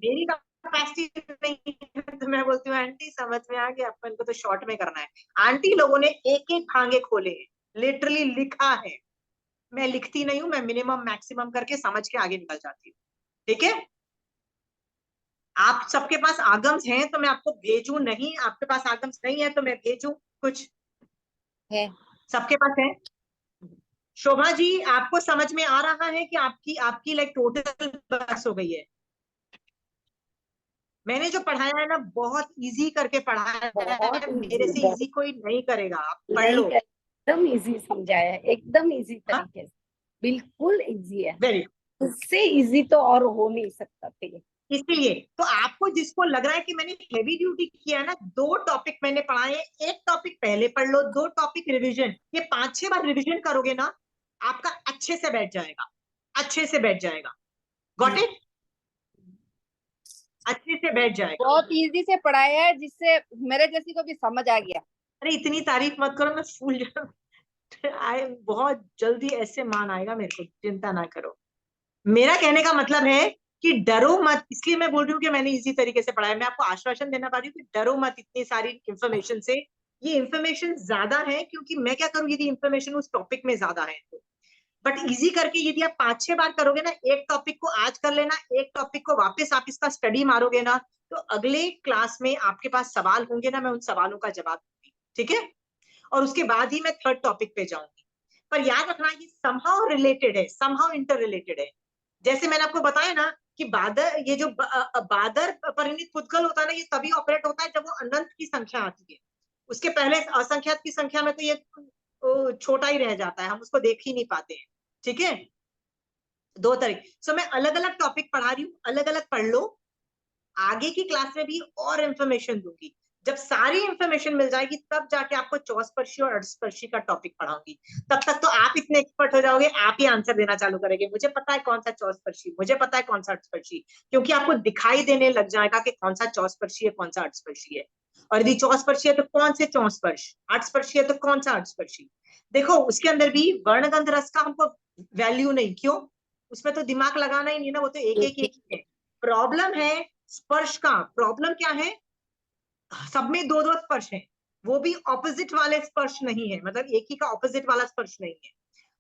मेरी कैपेसिटी नहीं है, तो मैं बोलती हूँ आंटी समझ में आ गया, अपन को तो शॉर्ट में करना है। आंटी लोगों ने एक एक भांगे खोले हैं, लिटरली लिखा है। मैं लिखती नहीं हूँ, मैं मिनिमम मैक्सिमम करके समझ के आगे निकल जाती हूँ, ठीक है? आप सबके पास आगम्स हैं तो मैं आपको भेजूं, नहीं आपके पास आगम्स नहीं है तो मैं भेजूं कुछ? है। सबके पास है। शोभा जी, आपको समझ में आ रहा है कि आपकी आपकी लाइक टोटल बस हो गई है? मैंने जो पढ़ाया है ना, बहुत इजी करके पढ़ाया बहुत है, मेरे इजी, से बहुत इजी कोई नहीं करेगा, आप पढ़ नहीं लो। एकदम इजी समझाया है, एकदम इजी हाँ, तरीके से, बिल्कुल इजी है। वेरी। उससे इजी तो और हो नहीं सकता थे। इसलिए तो आपको जिसको लग रहा है कि मैंने हेवी ड्यूटी किया है ना, 2 टॉपिक मैंने पढ़ाए, एक टॉपिक पहले पढ़ लो, 2 टॉपिक रिवीजन, ये 5-6 बार रिवीजन करोगे ना, आपका अच्छे से बैठ जाएगा, अच्छे से बैठ जाएगा। Got it? अच्छे से बैठ जाएगा। बहुत इजी से पढ़ाया है, जिससे मेरे जैसी को भी समझ आ गया। अरे इतनी तारीफ मत करो, मैं फूल आए, बहुत जल्दी ऐसे मान आएगा मेरे को, चिंता ना करो। मेरा कहने का मतलब है कि डरो मत, इसलिए मैं बोल रही हूँ कि मैंने इसी तरीके से पढ़ा है। मैं आपको आश्वासन देना पा रही हूँ कि डरो मत इतनी सारी इंफॉर्मेशन से। ये इंफॉर्मेशन ज्यादा है, क्योंकि मैं क्या करूँ यदि इंफॉर्मेशन उस टॉपिक में ज्यादा है तो। बट इजी करके यदि आप 5-6 बार करोगे ना, एक टॉपिक को आज कर लेना, एक टॉपिक को वापस आप इसका स्टडी मारोगे ना, तो अगले क्लास में आपके पास सवाल होंगे ना, मैं उन सवालों का जवाब दूंगी, ठीक है? और उसके बाद ही मैं थर्ड टॉपिक पे जाऊंगी। पर याद रखना ये समहाउ रिलेटेड है, समहाउ इंटर रिलेटेड है। जैसे मैंने आपको बताया ना कि बादर, ये जो बादर परिणित पुद्गल होता है ना, ये तभी ऑपरेट होता है जब वो अनंत की संख्या आती है। उसके पहले असंख्यात की संख्या में तो ये छोटा ही रह जाता है, हम उसको देख ही नहीं पाते हैं, ठीक है? 2 तरीके। सो मैं अलग अलग टॉपिक पढ़ा रही हूँ, अलग अलग पढ़ लो। आगे की क्लास में भी और इंफॉर्मेशन दूंगी। जब सारी इंफॉर्मेशन मिल जाएगी तब जाके आपको चौस्पर्शी और अर्धस्पर्शी का टॉपिक पढ़ाऊंगी। तब तक तो आप इतने एक्सपर्ट हो जाओगे, आप ही आंसर देना चालू करेंगे, मुझे पता है कौन सा चौस्पर्शी, मुझे पता है कौन सा अर्धस्पर्शी, क्योंकि आपको दिखाई देने लग जाएगा कि कौन सा चौस्पर्शी है, कौन सा अर्धस्पर्शी है। और यदि चौस्पर्शी है तो कौन से चौस्पर्श, अर्धस्पर्शी है तो कौन सा अर्धस्पर्शी। देखो उसके अंदर भी वर्णगंध रस का हमको वैल्यू नहीं, क्यों? उसमें तो दिमाग लगाना ही नहीं ना, वो तो एक एक ही है। प्रॉब्लम है स्पर्श का। प्रॉब्लम क्या है, सब में 2-2 स्पर्श हैं, वो भी ऑपोजिट वाले स्पर्श नहीं है, मतलब एक ही का ऑपोजिट वाला स्पर्श नहीं है।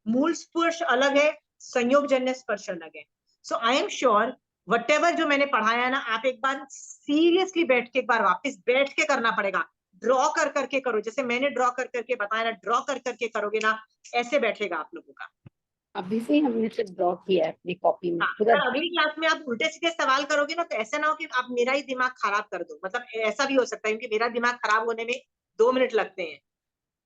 मूल स्पर्श अलग है, संयोगजन्य स्पर्श अलग है। सो आई एम श्योर वटेवर जो मैंने पढ़ाया है ना, आप एक बार सीरियसली बैठ के, एक बार वापस बैठ के करना पड़ेगा। ड्रॉ कर करके करो, जैसे मैंने ड्रॉ कर करके बताया ना, ड्रॉ कर करके करोगे ना, ऐसे बैठेगा आप लोगों का। अभी से हमने तो ड्रॉ किया है अपनी कॉपी में हाँ, पूरा। अगर अगली क्लास में आप उल्टे सीधे सवाल करोगे ना, तो ऐसा ना हो कि आप मेरा ही दिमाग खराब कर दो। मतलब ऐसा भी हो सकता है, क्योंकि मेरा दिमाग खराब होने में 2 मिनट लगते हैं,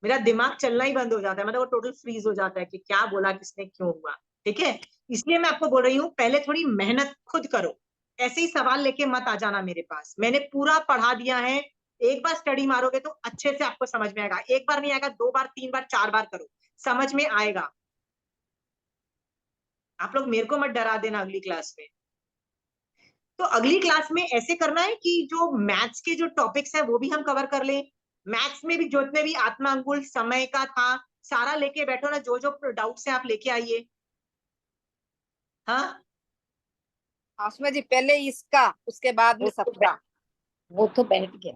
मेरा दिमाग चलना ही बंद हो जाता है, मतलब वो टोटल फ्रीज हो जाता है कि क्या बोला किसने, क्यों हुआ, ठीक है? इसलिए मैं आपको बोल रही हूँ पहले थोड़ी मेहनत खुद करो, ऐसे ही सवाल लेके मत आ जाना मेरे पास। मैंने पूरा पढ़ा दिया है, एक बार स्टडी मारोगे तो अच्छे से आपको समझ में आएगा। एक बार नहीं आएगा, 2 बार 3 बार 4 बार करो, समझ में आएगा। आप लोग मेरे को मत डरा देना अगली क्लास में। तो अगली क्लास में ऐसे करना है कि जो मैथ्स के जो टॉपिक्स हैं वो भी हम कवर कर लें। मैथ्स में भी जितने भी आत्मा अंगुल समय का था, सारा लेके बैठो ना, जो जो डाउट्स हैं आप लेके आइए। हाँ, आसमा जी, पहले इसका, उसके बाद में वो तो सबका। वो तो बैठ गया।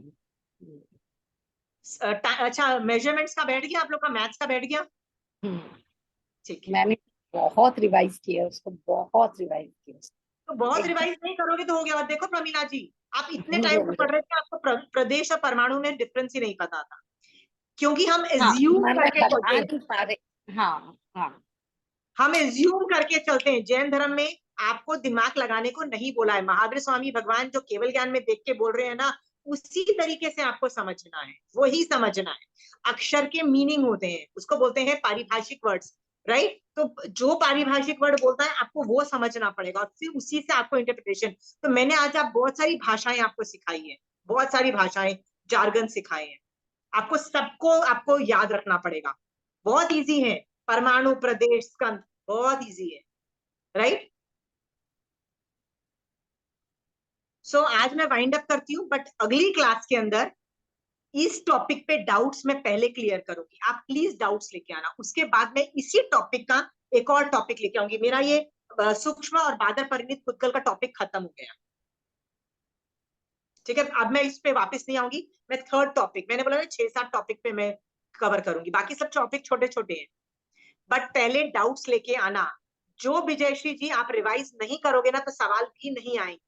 अच्छा, मेजरमेंट्स का बैठ गया, आप लोग का मैथ्स का बैठ गया, ठीक है? मैंने बहुत रिवाइज किया उसको, बहुत रिवाइज किया। तो बहुत एकदम रिवाइज नहीं करोगे तो हो गया। और देखो प्रमीला जी, आप इतने भूल टाइम से जाऊंगे। पढ़ रहे थे, आपको प्रदेश और परमाणु में डिफरेंस ही नहीं पता था, क्योंकि हम हाँ, एज्यूम मैं करके बता पढ़ते हैं। नहीं पा रही। हाँ हाँ, हम एज्यूम करके चलते हैं। जैन धर्म में आपको दिमाग लगाने को नहीं बोला है। महावीर स्वामी भगवान जो केवल ज्ञान में देख के बोल रहे हैं ना, उसी तरीके से आपको समझना है, वही समझना है। अक्षर के मीनिंग होते हैं, उसको बोलते हैं पारिभाषिक वर्ड्स, राइट। तो जो पारिभाषिक वर्ड बोलता है आपको वो समझना पड़ेगा और फिर उसी से आपको इंटरप्रिटेशन। तो मैंने आज आप बहुत सारी भाषाएं आपको सिखाई है, बहुत सारी भाषाएं, जार्गन सिखाए हैं आपको, सबको आपको याद रखना पड़ेगा। बहुत इजी है, परमाणु, प्रदेश, स्कंद, बहुत इजी है, राइट। सो आज मैं वाइंड अप करती हूँ, बट अगली क्लास के अंदर इस टॉपिक पे डाउट्स मैं पहले क्लियर करूंगी। आप प्लीज डाउट्स लेके आना, उसके बाद मैं इसी टॉपिक का एक और टॉपिक लेके आऊंगी। मेरा ये सूक्ष्म और बादर परिणित पुद्गल का टॉपिक खत्म हो गया, ठीक है। अब मैं इस पे वापस नहीं आऊंगी। मैं थर्ड टॉपिक, मैंने बोला ना 6-7 टॉपिक पे मैं कवर करूंगी, बाकी सब टॉपिक छोटे छोटे हैं, बट पहले डाउट्स लेके आना। जो विजयश्री जी आप रिवाइज नहीं करोगे ना तो सवाल भी नहीं आएंगे।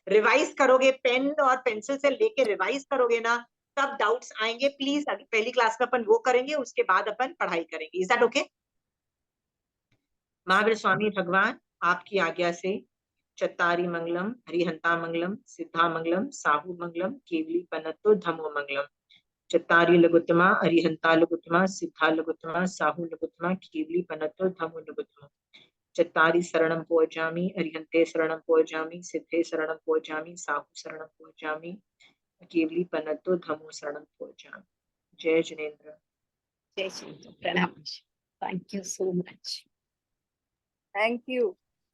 रिवाइज करोगे, पेन और पेंसिल से लेके रिवाइज करोगे ना, तब डाउट्स आएंगे। प्लीज पहली क्लास में अपन वो करेंगे, उसके बाद अपन पढ़ाई करेंगे। Is that okay? Mahavir Swami भगवान आपकी आज्ञा से चत्तारी मंगलम, हरिहंता मंगलम, सिद्धा मंगलम, साहू मंगलम, केवली पनत्तो धमो मंगलम। चत्तारी लघुत्तमा, अरिहंता लघुत्तमा, सिद्धा लघुत्तमा, साहू लघुत्तमा, केवली पनत्तो धमो लघुत्तमा। चत्तारी शरणं पोजामि, अरिहंते शरणं पोजामि, सिद्धे शरणं पोजामि, साहू शरणं पोजामि, केवली पनत्तो धमो शरणं पोजामि। जय जिनेन्द्र। जय श्री कृष्ण, प्रणाम। Thank you so much. Thank you.